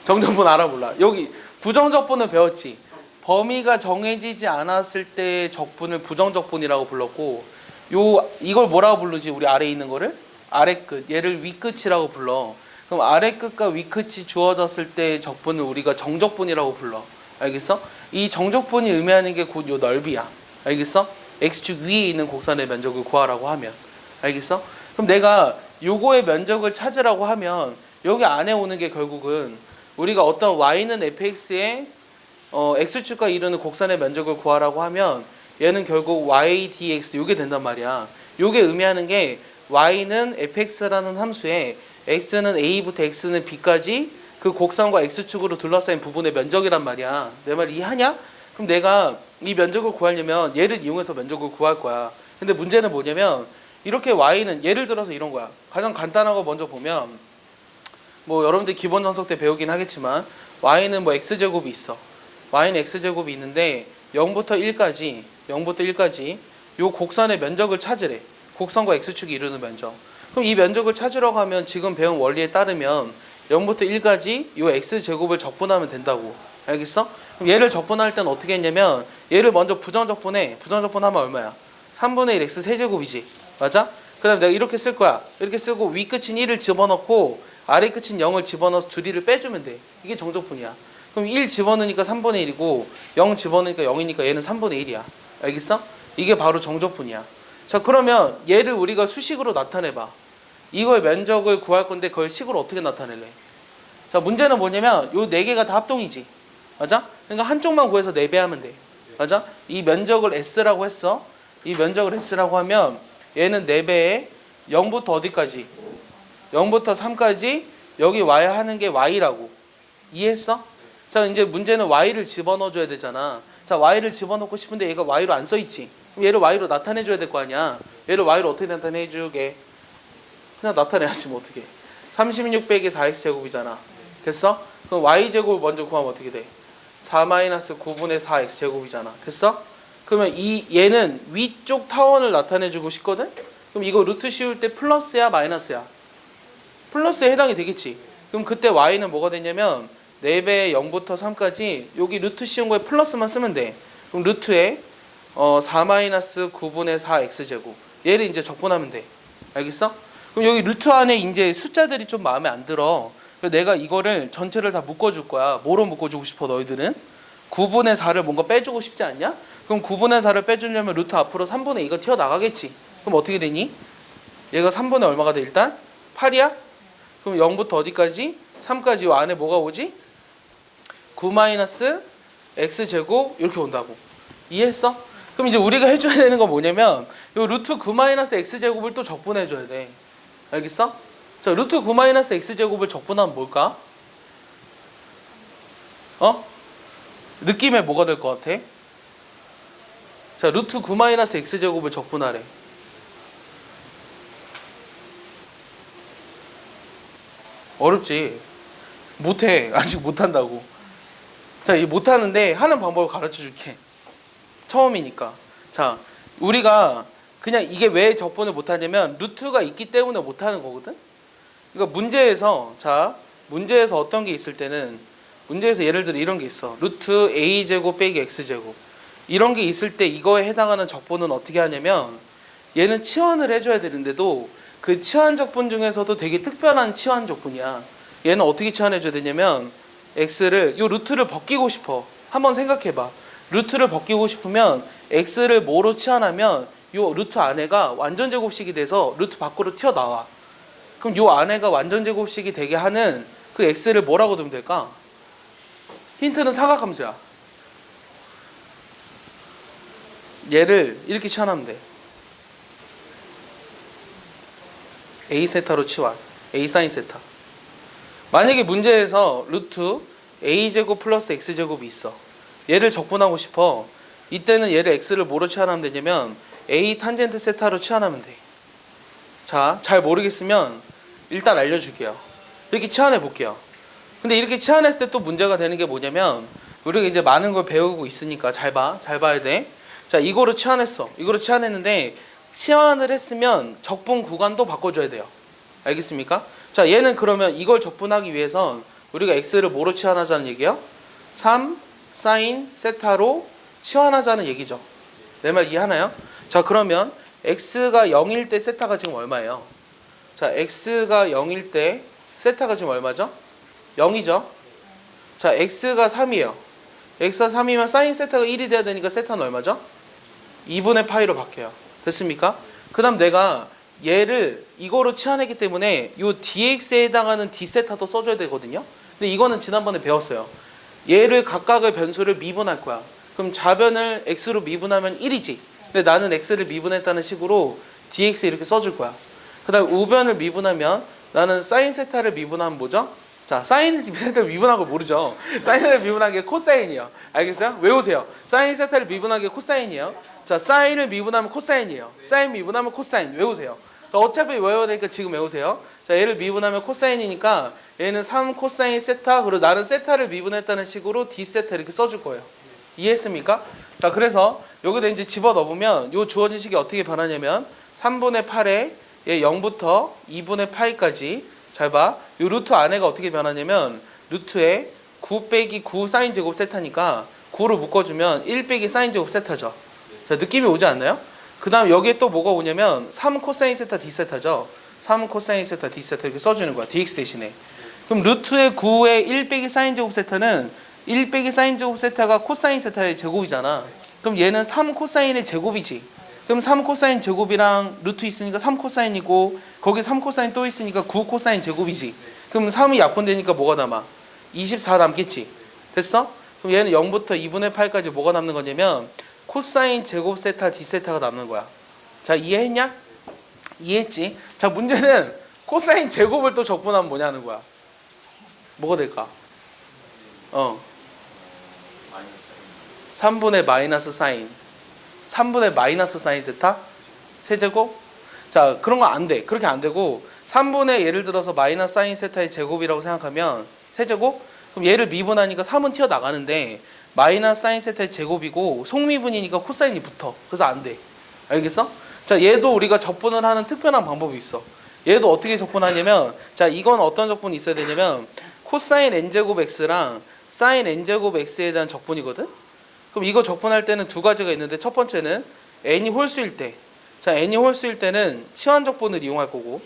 정적분 알아 몰라? 여기 부정적분을 배웠지. 범위가 정해지지 않았을 때의 적분을 부정적분이라고 불렀고, 이걸 뭐라고 부르지? 우리 아래에 있는 거를 아래 끝, 얘를 위 끝이라고 불러. 그럼 아래 끝과 위 끝이 주어졌을 때의 적분을 우리가 정적분이라고 불러. 알겠어? 이 정적분이 의미하는 게 곧 요 넓이야. 알겠어? x축 위에 있는 곡선의 면적을 구하라고 하면. 알겠어? 그럼 내가 요거의 면적을 찾으라고 하면 여기 안에 오는 게 결국은 우리가 어떤 y는 fx의 x축과 이루는 곡선의 면적을 구하라고 하면 얘는 결국 y dx 요게 된단 말이야. 요게 의미하는 게 y는 fx라는 함수에 x는 a부터 x는 b까지 그 곡선과 x축으로 둘러싸인 부분의 면적이란 말이야. 내 말 이해하냐? 그럼 내가 이 면적을 구하려면 얘를 이용해서 면적을 구할 거야. 근데 문제는 뭐냐면 이렇게 y는 예를 들어서 이런 거야. 가장 간단한 거 먼저 보면 뭐 여러분들 기본 정석 때 배우긴 하겠지만 y는 뭐 x제곱이 있어. y는 x제곱이 있는데 0부터 1까지 요 곡선의 면적을 찾으래. 곡선과 x축이 이루는 면적. 그럼 이 면적을 찾으러 가면 지금 배운 원리에 따르면 0부터 1까지 요 x제곱을 적분하면 된다고. 알겠어? 그럼 얘를 적분할 때는 어떻게 했냐면 얘를 먼저 부정적분해. 부정적분하면 얼마야? 3분의 1 x 세제곱이지. 맞아? 그 다음에 내가 이렇게 쓸 거야. 이렇게 쓰고 위 끝인 1을 집어넣고 아래 끝인 0을 집어넣어서 둘이를 빼주면 돼. 이게 정적분이야. 그럼 1 집어넣으니까 3분의 1이고 0 집어넣으니까 0이니까 얘는 3분의 1이야. 알겠어? 이게 바로 정적분이야. 자, 그러면 얘를 우리가 수식으로 나타내봐. 이걸 면적을 구할 건데 그걸 식으로 어떻게 나타낼래? 자, 문제는 뭐냐면 요 네 개가 다 합동이지. 맞아? 그러니까 한쪽만 구해서 4배 하면 돼. 맞아? 이 면적을 S라고 했어. 이 면적을 S라고 하면 얘는 4배에 0부터 어디까지? 0부터 3까지 여기 와야 하는 게 Y라고. 이해했어? 자, 이제 문제는 Y를 집어넣어줘야 되잖아. 자, Y를 집어넣고 싶은데 얘가 Y로 안 써있지. 그럼 얘를 Y로 나타내줘야 될 거 아니야. 얘를 Y로 어떻게 나타내주게? 그냥 나타내야지 뭐 어떻게. 36 빼기 4x제곱이잖아. 됐어? 그럼 y제곱을 먼저 구하면 어떻게 돼? 4-9분의 4x제곱이잖아. 됐어? 그러면 얘는 위쪽 타원을 나타내주고 싶거든? 그럼 이거 루트 씌울 때 플러스야 마이너스야? 플러스에 해당이 되겠지. 그럼 그때 y는 뭐가 되냐면 4배에 0부터 3까지 여기 루트 씌운 거에 플러스만 쓰면 돼. 그럼 루트에 4-9분의 4x제곱. 얘를 이제 적분하면 돼. 알겠어? 그럼 여기 루트 안에 이제 숫자들이 좀 마음에 안 들어. 그래서 내가 이거를 전체를 다 묶어줄 거야. 뭐로 묶어주고 싶어 너희들은? 9분의 4를 뭔가 빼주고 싶지 않냐? 그럼 9분의 4를 빼주려면 루트 앞으로 3분의 2가 튀어나가겠지. 그럼 어떻게 되니? 얘가 3분의 얼마가 돼 일단? 8이야? 그럼 0부터 어디까지? 3까지 이 안에 뭐가 오지? 9-x제곱 이렇게 온다고. 이해했어? 그럼 이제 우리가 해줘야 되는 건 뭐냐면 요 루트 9-x제곱을 또 적분해줘야 돼. 알겠어? 자, 루트 9-x제곱을 적분하면 뭘까? 느낌에 뭐가 될 것 같아? 자, 루트 9 마이너스 x제곱을 적분하래. 어렵지? 못해. 아직 못한다고. 자, 이 못하는데 하는 방법을 가르쳐 줄게. 처음이니까. 자, 우리가 그냥 이게 왜 적분을 못하냐면 루트가 있기 때문에 못하는 거거든? 그러니까 문제에서, 자, 문제에서 어떤 게 있을 때는, 문제에서 예를 들어 이런 게 있어. 루트 a제곱 빼기 x제곱. 이런 게 있을 때 이거에 해당하는 적분은 어떻게 하냐면, 얘는 치환을 해줘야 되는데도 그 치환 적분 중에서도 되게 특별한 치환 적분이야. 얘는 어떻게 치환해줘야 되냐면, x를, 요 루트를 벗기고 싶어. 한번 생각해봐. 루트를 벗기고 싶으면 x를 뭐로 치환하면 요 루트 안에가 완전 제곱식이 돼서 루트 밖으로 튀어나와. 그럼 요 안에가 완전 제곱식이 되게 하는 그 x를 뭐라고 두면 될까? 힌트는 사각함수야. 얘를 이렇게 치환하면 돼. a 세타로 치환. a 사인 세타. 만약에 문제에서 루트 a제곱 플러스 x제곱이 있어. 얘를 적분하고 싶어. 이때는 얘를 x를 뭐로 치환하면 되냐면 a 탄젠트 세타로 치환하면 돼. 자, 잘 모르겠으면 일단 알려줄게요. 이렇게 치환해 볼게요. 근데 이렇게 치환했을 때 또 문제가 되는 게 뭐냐면, 우리가 이제 많은 걸 배우고 있으니까 잘 봐. 잘 봐야 돼. 자, 이거로 치환했어. 이거로 치환했는데 치환을 했으면 적분 구간도 바꿔줘야 돼요. 알겠습니까? 자, 얘는 그러면 이걸 적분하기 위해선 우리가 x를 뭐로 치환하자는 얘기예요? 3 사인 세타로 치환하자는 얘기죠. 내 말 이해하나요? 자, 그러면 x가 0일 때 세타가 지금 얼마예요? 자, x가 0일 때 세타가 지금 얼마죠? 0이죠. 자, x가 3이에요. x가 3이면 사인 세타가 1이 돼야 되니까 세타는 얼마죠? 2분의 파이로 바뀌어요. 됐습니까? 그 다음 내가 얘를 이거로 치환했기 때문에 요 dx에 해당하는 d세타도 써줘야 되거든요. 근데 이거는 지난번에 배웠어요. 얘를 각각의 변수를 미분할 거야. 그럼 좌변을 x로 미분하면 1이지. 근데 나는 x를 미분했다는 식으로 dx 이렇게 써줄 거야. 그 다음 우변을 미분하면 나는 사인 세타를 미분하면 뭐죠? 자, 사인 세타를 미분한 걸 모르죠. 사인을 미분한 게 코사인이에요. 알겠어요? 외우세요. 사인 세타를 미분한 게 코사인이에요. 자, 사인을 미분하면 코사인이에요. 사인 미분하면 코사인. 외우세요. 자, 어차피 외워야 되니까 지금 외우세요. 자, 얘를 미분하면 코사인이니까 얘는 3 코사인 세타, 그리고 나는 세타를 미분했다는 식으로 d 세타 이렇게 써줄 거예요. 이해했습니까? 자, 그래서 여기다 이제 집어넣으면 요 주어진 식이 어떻게 변하냐면 3분의 8에 얘 0부터 2분의 파이까지, 잘 봐. 요 루트 안에가 어떻게 변하냐면 루트에 9 빼기 9 사인 제곱 세타니까 9로 묶어주면 1 빼기 사인 제곱 세타죠. 자, 느낌이 오지 않나요? 그 다음 여기에 또 뭐가 오냐면 3 코사인 세타 d 세타죠. 3 코사인 세타 d 세타 이렇게 써주는 거야. dx 대신에. 그럼 루트의 9의 1 빼기 사인 제곱 세타는 1 빼기 사인 제곱 세타가 코사인 세타의 제곱이잖아. 그럼 얘는 3 코사인의 제곱이지. 그럼 3 코사인 제곱이랑 루트 있으니까 3 코사인이고 거기 3 코사인 또 있으니까 9 코사인 제곱이지. 그럼 3이 약분되니까 뭐가 남아? 24 남겠지. 됐어? 그럼 얘는 0부터 2분의 8까지 뭐가 남는 거냐면 코사인 제곱 세타 d 세타가 남는 거야. 자, 이해했냐? 이해했지? 자, 문제는 코사인 제곱을 또 적분하면 뭐냐는 거야. 뭐가 될까? 3분의 마이너스 사인. 3분의 마이너스 사인 세타? 세제곱? 자, 그런 거 안 돼. 그렇게 안 되고 3분의 예를 들어서 마이너스 사인 세타의 제곱이라고 생각하면 세제곱? 그럼 얘를 미분하니까 3은 튀어나가는데 마이너스 사인 세타의 제곱이고 속미분이니까 코사인이 붙어. 그래서 안 돼. 알겠어? 자, 얘도 우리가 적분을 하는 특별한 방법이 있어. 얘도 어떻게 적분하냐면, 자, 이건 어떤 적분이 있어야 되냐면 코사인 n제곱 x랑 사인 n제곱 x에 대한 적분이거든? 그럼 이거 적분할 때는 두 가지가 있는데 첫 번째는 n이 홀수일 때, 자, n이 홀수일 때는 치환 적분을 이용할 거고,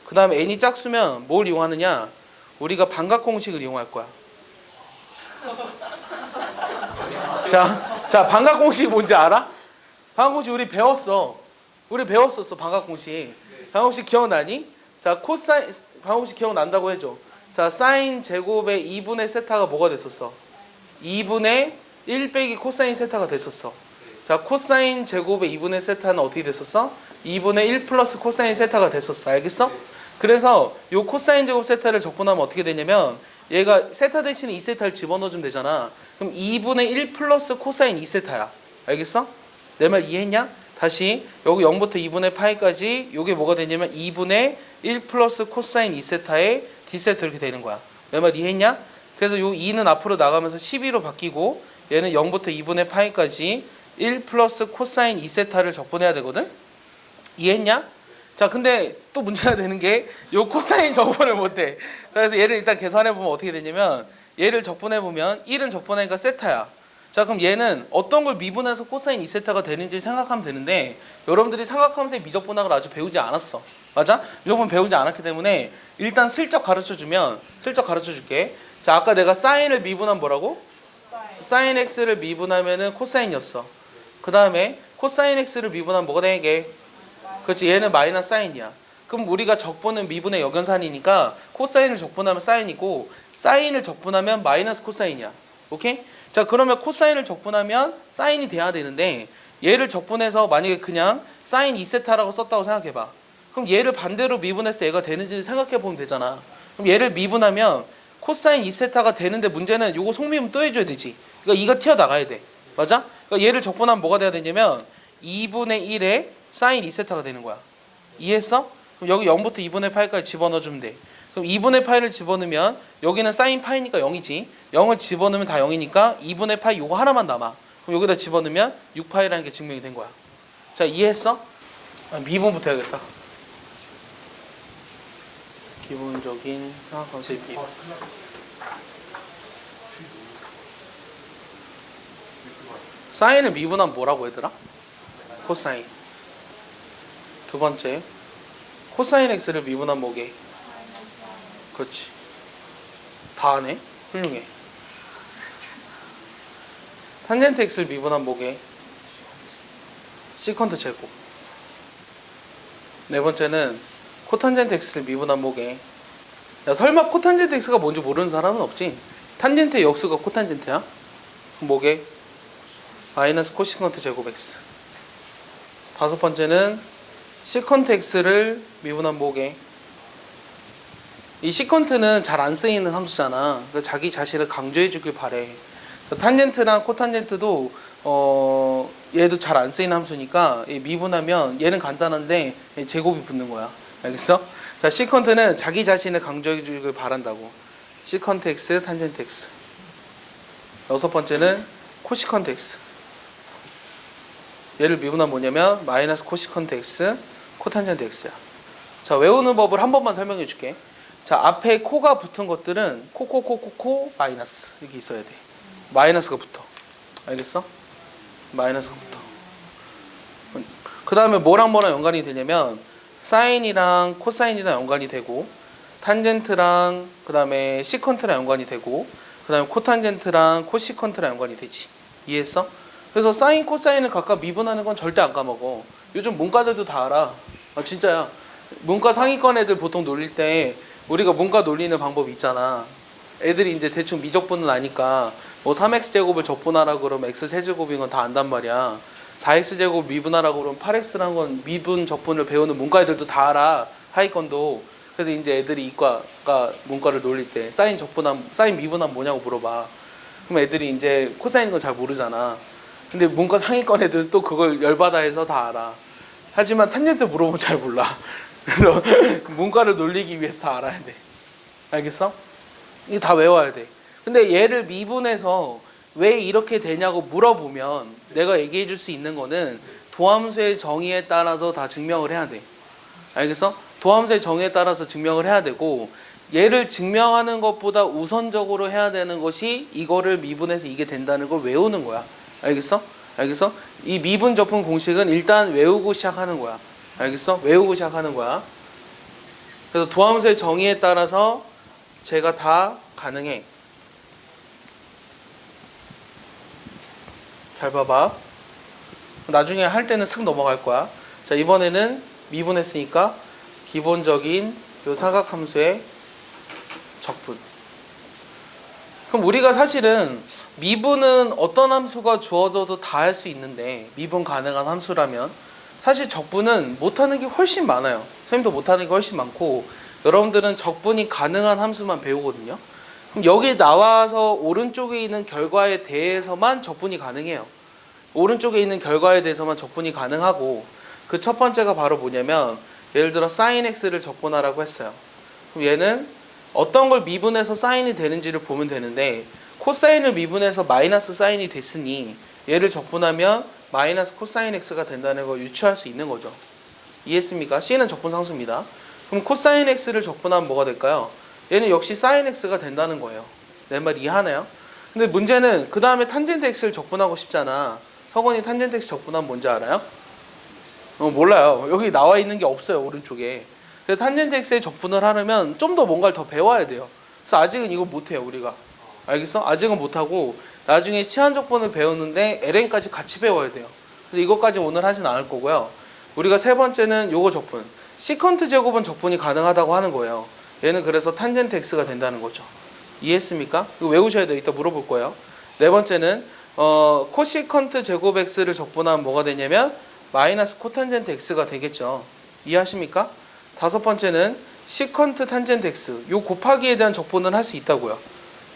그 다음에 n이 짝수면 뭘 이용하느냐? 우리가 반각 공식을 이용할 거야. 자, 반각 공식이 뭔지 알아? 반각 공식 우리 배웠어. 우리 배웠었어, 반각 공식. 반각 공식 기억나니? 자, 코사인, 반각 공식 기억난다고 해줘. 자, 사인 제곱의 2분의 세타가 뭐가 됐었어? 2분의 1 빼기 코사인 세타가 됐었어. 자, 코사인 제곱의 2분의 세타는 어떻게 됐었어? 2분의 1 플러스 코사인 세타가 됐었어. 알겠어? 그래서 요 코사인 제곱 세타를 적분하면 어떻게 되냐면 얘가 세타 대신에 2세타를 집어넣어주면 되잖아. 그럼 2분의 1 플러스 코사인 2세타야. 알겠어? 내 말 이해했냐? 다시 여기 0부터 2분의 파이까지 요게 뭐가 되냐면 2분의 1 플러스 코사인 2세타의 d세타 이렇게 되는 거야. 내 말 이해했냐? 그래서 요 2는 앞으로 나가면서 12로 바뀌고 얘는 0부터 2분의 파이까지 1 플러스 코사인 2세타를 적분해야 되거든? 이해했냐? 자, 근데 또 문제가 되는 게 요 코사인 적분을 못해. 자, 그래서 얘를 일단 계산해보면 어떻게 되냐면 얘를 적분해보면 1은 적분하니까 세타야. 자, 그럼 얘는 어떤 걸 미분해서 코사인 2세타가 되는지 생각하면 되는데 여러분들이 삼각함수의 미적분학을 아직 배우지 않았어. 맞아? 미적분 배우지 않았기 때문에 일단 슬쩍 가르쳐줄게. 자, 아까 내가 사인을 미분하면 뭐라고? 사인 x를 미분하면은 코사인이었어. 그 다음에 코사인 x를 미분하면 뭐가 되게? 그렇지, 얘는 마이너스 사인이야. 그럼 우리가 적분은 미분의 역연산이니까 코사인을 적분하면 사인이고 사인을 적분하면 마이너스 코사인이야. 오케이? 자, 그러면 코사인을 적분하면 사인이 돼야 되는데 얘를 적분해서 만약에 그냥 사인 2세타라고 썼다고 생각해봐. 그럼 얘를 반대로 미분해서 얘가 되는지 생각해보면 되잖아. 그럼 얘를 미분하면 코사인 2세타가 되는데 문제는 요거 속미분 또 해줘야 되지. 그러니까 이가 튀어나가야 돼. 맞아? 그러니까 얘를 적분하면 뭐가 돼야 되냐면 2분의 1에 사인 2세타가 되는 거야. 이해했어? 그럼 여기 0부터 2분의 파이까지 집어넣어주면 돼. 그럼 2분의 파이를 집어넣으면 여기는 사인 파이니까 0이지. 0을 집어넣으면 다 0이니까 2분의 파이 요거 하나만 남아. 그럼 여기다 집어넣으면 6파이라는 게 증명이 된 거야. 자, 이해했어? 미분부터 해야겠다. 기본적인 삼각함수의 미분. 사인을 미분하면 뭐라고 얘들아? 코사인. 두 번째, 코사인 x를 미분하면 뭐게? 그렇지. 다 하네? 훌륭해. 탄젠트 x를 미분하면 뭐게? 시컨트 제곱. 네 번째는 코탄젠트 x를 미분하면 뭐게? 야, 설마 코탄젠트 x가 뭔지 모르는 사람은 없지? 탄젠트의 역수가 코탄젠트야? 그럼 뭐게? 마이너스 코시컨트 제곱 x. 다섯 번째는 시컨트 x를 미분하면 뭐게? 이 시컨트는 잘 안 쓰이는 함수잖아. 그러니까 자기 자신을 강조해 주길 바래. 탄젠트랑 코탄젠트도 얘도 잘 안 쓰이는 함수니까 미분하면 얘는 간단한데 제곱이 붙는 거야. 알겠어? 자, 시컨트는 자기 자신을 강조해 주길 바란다고. 시컨트 x, 탄젠트 x. 여섯 번째는 코시컨트 x. 얘를 미분하면 뭐냐면 마이너스 코시컨트 x, 코탄젠트 x야. 자, 외우는 법을 한 번만 설명해 줄게. 자, 앞에 코가 붙은 것들은 코 마이너스 이렇게 있어야 돼. 마이너스가 붙어. 알겠어? 마이너스가 붙어. 그 다음에 뭐랑 연관이 되냐면 사인이랑 코사인이랑 연관이 되고 탄젠트랑 그 다음에 시컨트랑 연관이 되고 그 다음에 코탄젠트랑 코시컨트랑 연관이 되지. 이해했어? 그래서 사인 코사인을 각각 미분하는 건 절대 안 까먹어. 요즘 문과들도 다 알아. 아, 진짜야. 문과 상위권 애들 보통 놀릴 때 우리가 문과 놀리는 방법이 있잖아. 애들이 이제 대충 미적분은 아니까 뭐 3x제곱을 적분하라 그러면 x세제곱인 건 다 안단 말이야. 4x제곱 미분하라고 그러면 8x라는 건 미분 적분을 배우는 문과 애들도 다 알아. 하위권도. 그래서 이제 애들이 이과가 문과를 놀릴 때 사인 미분하면 뭐냐고 물어봐. 그럼 애들이 이제 코사인인 건 잘 모르잖아. 근데 문과 상위권 애들은 또 그걸 열받아 해서 다 알아. 하지만 탄젠트 물어보면 잘 몰라. 그래서 문과를 놀리기 위해서 다 알아야 돼. 알겠어? 이거 다 외워야 돼. 근데 얘를 미분해서 왜 이렇게 되냐고 물어보면 내가 얘기해 줄 수 있는 거는 도함수의 정의에 따라서 다 증명을 해야 돼. 알겠어? 도함수의 정의에 따라서 증명을 해야 되고 얘를 증명하는 것보다 우선적으로 해야 되는 것이 이거를 미분해서 이게 된다는 걸 외우는 거야. 알겠어? 알겠어? 이 미분 적분 공식은 일단 외우고 시작하는 거야. 알겠어? 외우고 시작하는 거야. 그래서 도함수의 정의에 따라서 제가 다 가능해. 잘 봐봐. 나중에 할 때는 쓱 넘어갈 거야. 자, 이번에는 미분했으니까 기본적인 요 사각함수의 적분. 그럼 우리가 사실은 미분은 어떤 함수가 주어져도 다 할 수 있는데 미분 가능한 함수라면 사실 적분은 못하는 게 훨씬 많아요. 선생님도 못하는 게 훨씬 많고 여러분들은 적분이 가능한 함수만 배우거든요. 그럼 여기 나와서 오른쪽에 있는 결과에 대해서만 적분이 가능해요. 오른쪽에 있는 결과에 대해서만 적분이 가능하고 그 첫 번째가 바로 뭐냐면 예를 들어 sin x를 적분하라고 했어요. 그럼 얘는 어떤 걸 미분해서 사인이 되는지를 보면 되는데 코사인을 미분해서 마이너스 사인이 됐으니 얘를 적분하면 마이너스 코사인 x가 된다는 걸 유추할 수 있는 거죠. 이해했습니까? C는 적분상수입니다. 그럼 코사인 x를 적분하면 뭐가 될까요? 얘는 역시 사인 x가 된다는 거예요. 내 말 이해하나요? 근데 문제는 그 다음에 탄젠트 x를 적분하고 싶잖아. 석원이 탄젠트 x 적분하면 뭔지 알아요? 몰라요. 여기 나와 있는 게 없어요. 오른쪽에. 그래서 탄젠트 x에 적분을 하려면 좀 더 뭔가를 더 배워야 돼요. 그래서 아직은 이거 못해요. 우리가. 알겠어? 아직은 못하고 나중에 치환 적분을 배우는데 ln까지 같이 배워야 돼요. 그래서 이것까지 오늘 하진 않을 거고요. 우리가 세 번째는 요거 적분. 시컨트 제곱은 적분이 가능하다고 하는 거예요. 얘는 그래서 탄젠트 x가 된다는 거죠. 이해했습니까? 이거 외우셔야 돼요. 이따 물어볼 거예요. 네 번째는 코시컨트 제곱 x를 적분하면 뭐가 되냐면 마이너스 코탄젠트 x가 되겠죠. 이해하십니까? 다섯 번째는 시컨트 탄젠트 x. 요 곱하기에 대한 적분을 할 수 있다고요.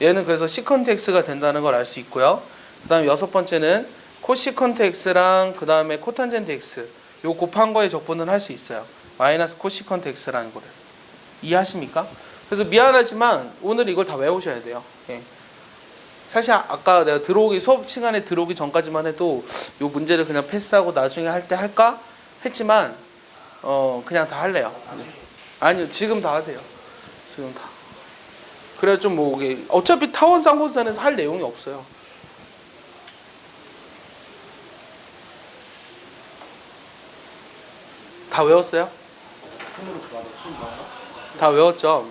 얘는 그래서 시컨트 x가 된다는 걸 알 수 있고요. 그 다음에 여섯 번째는 코시컨트 x랑 그 다음에 코탄젠트 x. 요 곱한 거에 적분을 할 수 있어요. 마이너스 코시컨트 x라는 거를. 이해하십니까? 그래서 미안하지만 오늘 이걸 다 외우셔야 돼요. 예. 사실 아까 내가 수업 시간에 들어오기 전까지만 해도 요 문제를 그냥 패스하고 나중에 할 때 할까 했지만 그냥 다 할래요. 아니요, 지금 다 하세요. 지금 다. 그래야 좀 뭐 이게 어차피 타원 쌍분선에서 할 내용이 없어요. 다 외웠어요? 다 외웠죠?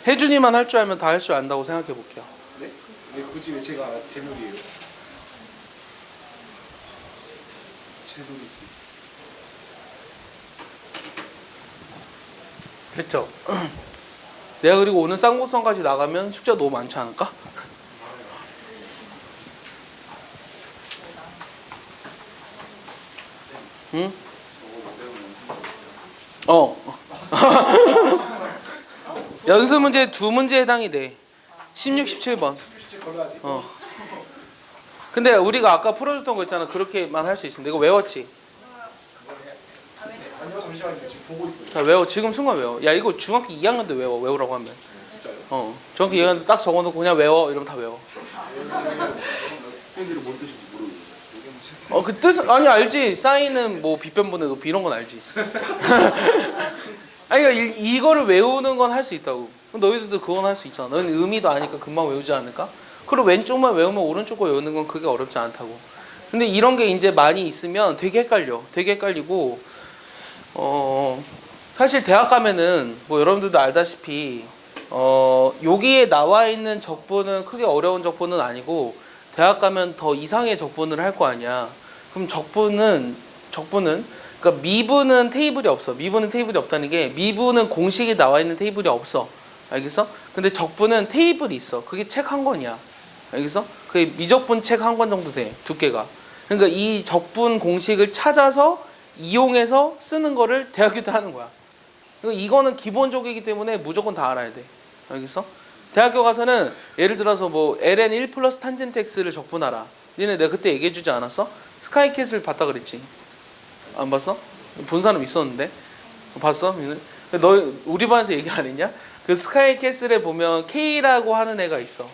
혜준이만 할 줄 알면 다 할 줄 안다고 생각해 볼게요. 네? 왜 굳이 왜 제가 제물이에요? 제물이지. 됐죠? 내가 그리고 오늘 쌍곡선까지 나가면 숙제가 너무 많지 않을까? 응? 연습 문제 두 문제 해당이 돼. 16, 17번. 근데 우리가 아까 풀어줬던 거 있잖아. 그렇게만 할 수 있어. 내가 외웠지? 아니요, 잠시만요. 지금 보고 있어요. 다 외워. 지금 순간 외워. 야, 이거 중학교 2학년 때 외워. 외우라고 하면. 진짜요? 중학교 2학년 때 딱 적어놓고 그냥 외워. 이러면 다 외워. 팬들이 뭔 뜻인지 모르겠어요. 그 뜻은 아니 알지. 사인은 뭐 빗변분의 높이 이런 건 알지. 아니 그러니까 이거를 외우는 건 할 수 있다고. 너희들도 그건 할 수 있잖아. 너희는 의미도 아니까 금방 외우지 않을까? 그리고 왼쪽만 외우면 오른쪽 거 외우는 건 그게 어렵지 않다고. 근데 이런 게 이제 많이 있으면 되게 헷갈려. 되게 헷갈리고 사실 대학 가면은 뭐 여러분들도 알다시피 여기에 나와 있는 적분은 크게 어려운 적분은 아니고 대학 가면 더 이상의 적분을 할 거 아니야. 그럼 적분은 그러니까 미분은 테이블이 없어. 미분은 테이블이 없다는 게 미분은 공식이 나와 있는 테이블이 없어. 알겠어? 근데 적분은 테이블이 있어. 그게 책 한 권이야. 알겠어? 그게 미적분 책 한 권 정도 돼. 두께가. 그러니까 이 적분 공식을 찾아서 이용해서 쓰는 거를 대학교 때 하는 거야. 그러니까 이거는 기본적이기 때문에 무조건 다 알아야 돼. 알겠어? 대학교 가서는 예를 들어서 뭐 ln 1 플러스 탄젠트 x를 적분하라. 니네 내가 그때 얘기해 주지 않았어? 스카이캣을 봤다 그랬지. 안 봤어? 본 사람 있었는데. 봤어? 너 우리 반에서 얘기 안 했냐? 그 스카이캐슬에 보면 K라고 하는 애가 있어.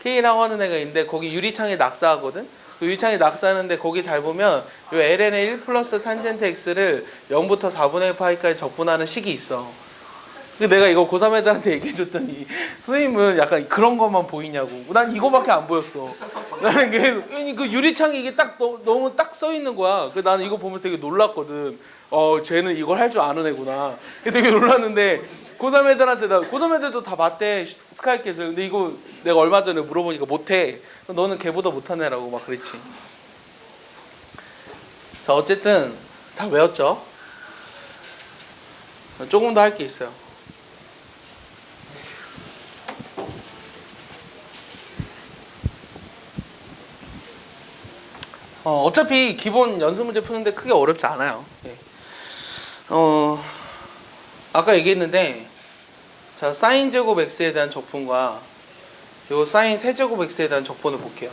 K라고 하는 애가 있는데 거기 유리창에 낙서하거든. 그 유리창에 낙서하는데 거기 잘 보면 요 ln의 1 플러스 탄젠트 x를 0부터 4분의 1 파이까지 적분하는 식이 있어. 근데 내가 이거 고3 애들한테 얘기해 줬더니 선생님은 약간 그런 것만 보이냐고. 난 이거밖에 안 보였어. 나는 그 유리창에 이게 딱 너무 딱 써 있는 거야. 그 나는 이거 보면서 되게 놀랐거든. 쟤는 이걸 할 줄 아는 애구나. 되게 놀랐는데 고3 애들한테 고3 애들도 다 봤대 스카이캐슬. 근데 이거 내가 얼마 전에 물어보니까 못해. 너는 걔보다 못한 애라고 막 그랬지. 자, 어쨌든 다 외웠죠. 조금 더 할 게 있어요. 어차피 기본 연습 문제 푸는데 크게 어렵지 않아요. 예. 아까 얘기했는데 자, 사인 제곱 x에 대한 적분과 요 사인 세제곱 x에 대한 적분을 볼게요.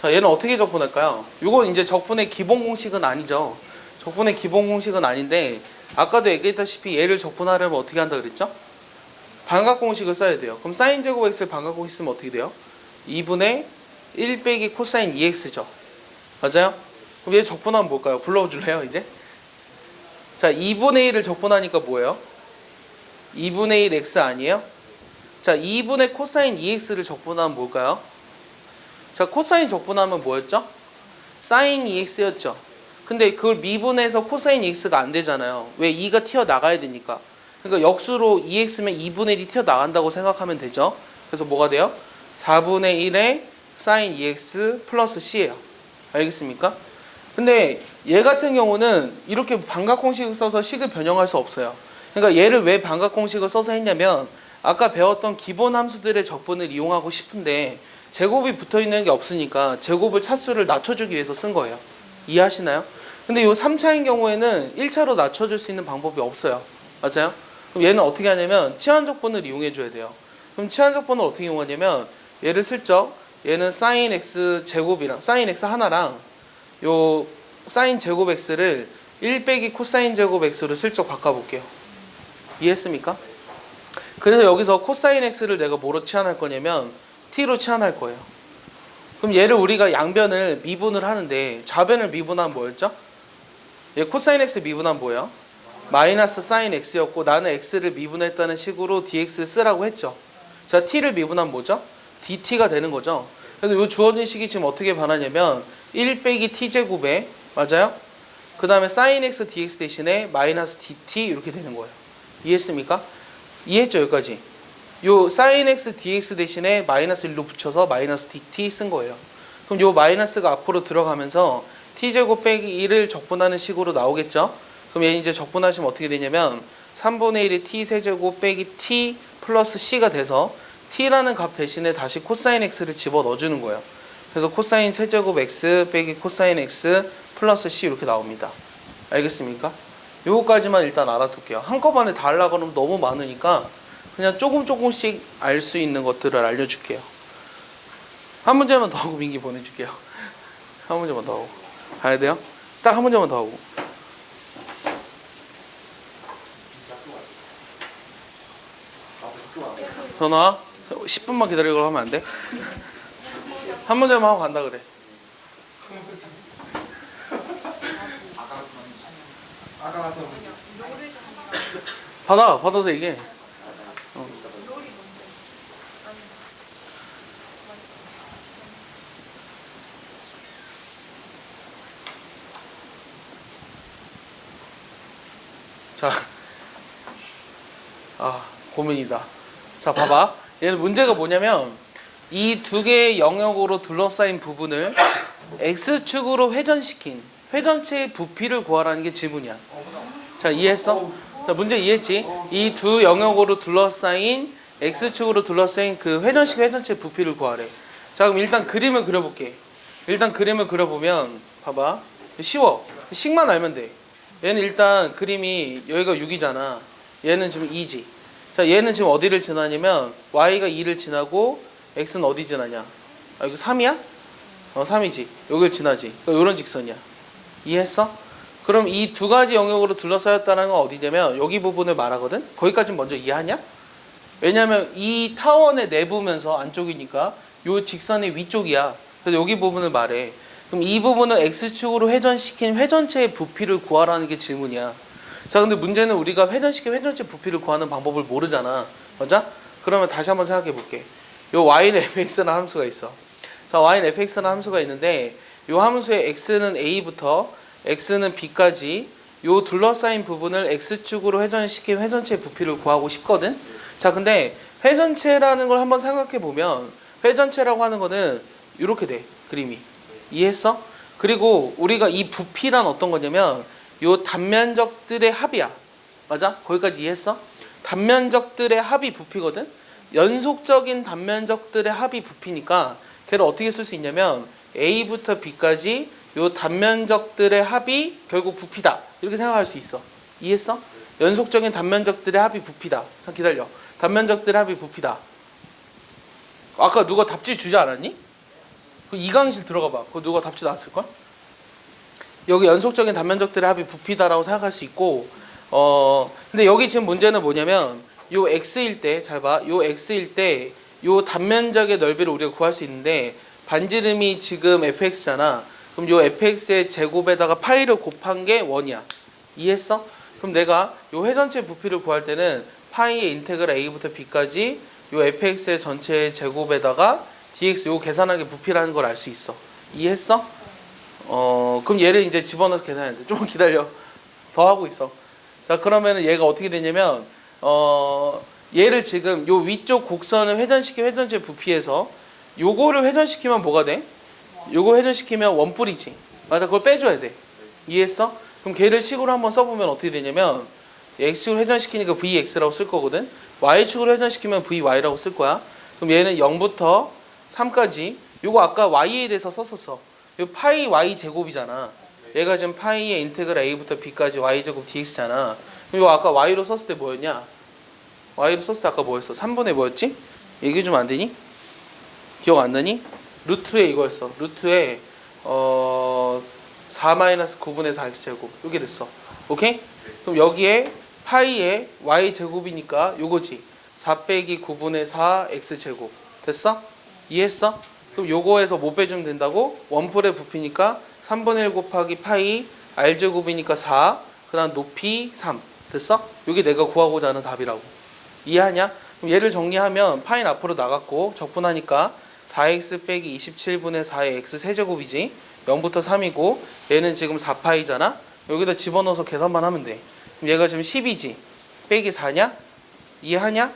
자, 얘는 어떻게 적분할까요? 요건 이제 적분의 기본 공식은 아니죠. 적분의 기본 공식은 아닌데 아까도 얘기했다시피 얘를 적분하려면 어떻게 한다 그랬죠? 반각 공식을 써야 돼요. 그럼 사인 제곱 x를 반각 공식 쓰면 어떻게 돼요? 2분의 1 빼기 코사인 2x죠. 맞아요? 그럼 얘 적분하면 뭘까요? 불러줄래요 이제? 자, 2분의 1을 적분하니까 뭐예요? 2분의 1 x 아니에요? 자, 2분의 코사인 2x를 적분하면 뭘까요? 자, 코사인 적분하면 뭐였죠? 사인 2x였죠. 근데 그걸 미분해서 코사인 2x가 안 되잖아요. 왜? 2가 튀어나가야 되니까. 그러니까 역수로 2x면 2분의 1이 튀어나간다고 생각하면 되죠. 그래서 뭐가 돼요? 4분의 1의 사인 2x 플러스 c예요. 알겠습니까? 근데 얘 같은 경우는 이렇게 반각 공식을 써서 식을 변형할 수 없어요. 그러니까 얘를 왜 반각 공식을 써서 했냐면 아까 배웠던 기본 함수들의 적분을 이용하고 싶은데 제곱이 붙어있는 게 없으니까 제곱을 차수를 낮춰주기 위해서 쓴 거예요. 이해하시나요? 근데 이 3차인 경우에는 1차로 낮춰줄 수 있는 방법이 없어요. 맞아요? 그럼 얘는 어떻게 하냐면 치환적분을 이용해 줘야 돼요. 그럼 치환적분을 어떻게 이용하냐면 얘를 슬쩍 얘는 사인 x 제곱이랑 사인 x 하나랑 요 사인 제곱 x를 1 빼기 코사인 제곱 x로 슬쩍 바꿔볼게요. 이해했습니까? 그래서 여기서 코사인 x를 내가 뭐로 치환할 거냐면 t로 치환할 거예요. 그럼 얘를 우리가 양변을 미분을 하는데 좌변을 미분하면 뭐였죠? 얘 코사인 x 미분하면 뭐예요? 마이너스 사인 x였고 나는 x를 미분했다는 식으로 dx 쓰라고 했죠. 자, t를 미분하면 뭐죠? dt가 되는 거죠. 그래서 이 주어진 식이 지금 어떻게 변하냐면 1 빼기 t제곱에 맞아요? 그 다음에 sin x dx 대신에 마이너스 dt 이렇게 되는 거예요. 이해했습니까? 이해했죠 여기까지? 요 sin x dx 대신에 마이너스 1로 붙여서 마이너스 dt 쓴 거예요. 그럼 요 마이너스가 앞으로 들어가면서 t제곱 빼기 1을 적분하는 식으로 나오겠죠? 그럼 얘 이제 적분하시면 어떻게 되냐면 3분의 1이 t 세제곱 빼기 t 플러스 c가 돼서 t라는 값 대신에 다시 코사인 x를 집어 넣어주는 거예요. 그래서 코사인 세제곱 x 빼기 코사인 x 플러스 c 이렇게 나옵니다. 알겠습니까? 요거까지만 일단 알아둘게요. 한꺼번에 다 하려고 하면 너무 많으니까 그냥 조금씩 알 수 있는 것들을 알려줄게요. 한 문제만 더 하고 민기 보내줄게요. 한 문제만 더 하고 가야 돼요? 딱 한 문제만 더 하고. 전화 10분만 기다리고 하면 안 돼? 한 문제만 하고 간다 그래. 받아서 얘기해. 자, 고민이다. 자, 봐봐. 얘는 문제가 뭐냐면 이 두 개의 영역으로 둘러싸인 부분을 x축으로 회전시킨 회전체의 부피를 구하라는 게 질문이야. 자, 이해했어? 자, 문제 이해했지? 이 두 영역으로 둘러싸인 x축으로 둘러싸인 그 회전체 부피를 구하래. 자, 그럼 일단 그림을 그려볼게. 일단 그림을 그려보면 봐봐. 쉬워. 식만 알면 돼. 얘는 일단 그림이 여기가 6이잖아. 얘는 지금 2지. 자, 얘는 지금 어디를 지나냐면 y가 2를 지나고 x는 어디 지나냐? 이거 3이야? 3이지. 여기를 지나지. 그러니까 이런 직선이야. 이해했어? 그럼 이 두 가지 영역으로 둘러싸였다는 건 어디냐면 여기 부분을 말하거든? 거기까지 먼저 이해하냐? 왜냐면 이 타원의 내부면서 안쪽이니까 요 직선의 위쪽이야. 그래서 여기 부분을 말해. 그럼 이 부분을 x축으로 회전시킨 회전체의 부피를 구하라는 게 질문이야. 자, 근데 문제는 우리가 회전시킨 회전체 부피를 구하는 방법을 모르잖아. 맞아? 그러면 다시 한번 생각해 볼게. 요 y는 fx라는 함수가 있어. 자, y는 fx라는 함수가 있는데 요 함수의 x는 a부터 x는 b까지 요 둘러싸인 부분을 x축으로 회전시킨 회전체의 부피를 구하고 싶거든. 자, 근데 회전체라는 걸 한번 생각해 보면 회전체라고 하는 거는 이렇게 돼. 그림이. 이해했어? 그리고 우리가 이 부피란 어떤 거냐면 요 단면적들의 합이야. 맞아? 거기까지 이해했어? 단면적들의 합이 부피거든? 연속적인 단면적들의 합이 부피니까 걔를 어떻게 쓸 수 있냐면 A부터 B까지 요 단면적들의 합이 결국 부피다. 이렇게 생각할 수 있어. 이해했어? 연속적인 단면적들의 합이 부피다. 잠깐 기다려. 단면적들의 합이 부피다. 아까 누가 답지 주지 않았니? 그 이강실 들어가 봐. 그거 누가 답지 나왔을걸? 여기 연속적인 단면적들의 합이 부피다라고 생각할 수 있고, 근데 여기 지금 문제는 뭐냐면 요 x일 때, 잘 봐. 요 x일 때 요 단면적의 넓이를 우리가 구할 수 있는데 반지름이 지금 fx잖아. 그럼 요 fx의 제곱에다가 파이를 곱한 게 1이야. 이해했어? 그럼 내가 요 회전체 부피를 구할 때는 파이의 인테그랄 a부터 b까지 요 fx의 전체 제곱에다가 dx 요 계산하기 부피라는 걸 알 수 있어. 이해했어? 그럼 얘를 이제 집어넣어서 계산해야 돼. 좀 기다려. 더 하고 있어. 자, 그러면은 얘가 어떻게 되냐면 얘를 지금 요 위쪽 곡선을 회전시킨 회전체 부피에서 요거를 회전시키면 뭐가 돼? 요거 회전시키면 원뿔이지. 맞아, 그걸 빼줘야 돼. 이해했어? 그럼 걔를 식으로 한번 써보면 어떻게 되냐면 x축으로 회전시키니까 vx라고 쓸 거거든. y축으로 회전시키면 vy라고 쓸 거야. 그럼 얘는 0부터 3까지. 요거 아까 y에 대해서 썼었어. 요 파이 y 제곱이잖아. 얘가 지금 파이의 인테그랄 a부터 b까지 y 제곱 dx잖아. 그럼 이거 아까 y로 썼을 때 뭐였냐? y로 썼을 때 아까 뭐였어? 3분의 뭐였지? 얘기 좀 안 되니? 기억 안 나니? 루트에 이거였어. 루트에 4-9분의 4x 제곱. 이렇게 됐어. 오케이? 그럼 여기에 파이의 y 제곱이니까 요거지. 4 빼기 9분의 4 x 제곱. 됐어? 이해했어? 그럼 요거에서 뭐 빼주면 된다고? 원뿔의 부피니까 3분의 1 곱하기 파이 r 제곱이니까 4. 그 다음 높이 3. 됐어? 요게 내가 구하고자 하는 답이라고. 이해하냐? 그럼 얘를 정리하면 파이는 앞으로 나갔고 적분하니까 4x 빼기 27분의 4의 x 세제곱이지. 0부터 3이고 얘는 지금 4파이잖아. 여기다 집어넣어서 계산만 하면 돼. 그럼 얘가 지금 10이지. 빼기 4냐? 이해하냐?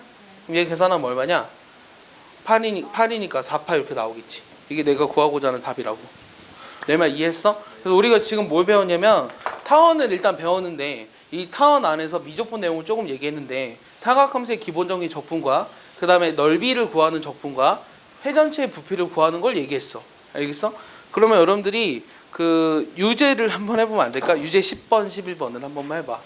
그럼 얘 계산하면 얼마냐? 8이니까 4파 이렇게 나오겠지. 이게 내가 구하고자 하는 답이라고. 내 말 이해했어? 그래서 우리가 지금 뭘 배웠냐면 타원을 일단 배웠는데 이 타원 안에서 미적분 내용을 조금 얘기했는데 사각함수의 기본적인 적분과 그 다음에 넓이를 구하는 적분과 회전체의 부피를 구하는 걸 얘기했어. 알겠어? 그러면 여러분들이 그 유제를 한번 해보면 안 될까? 유제 10번, 11번을 한 번만 해봐.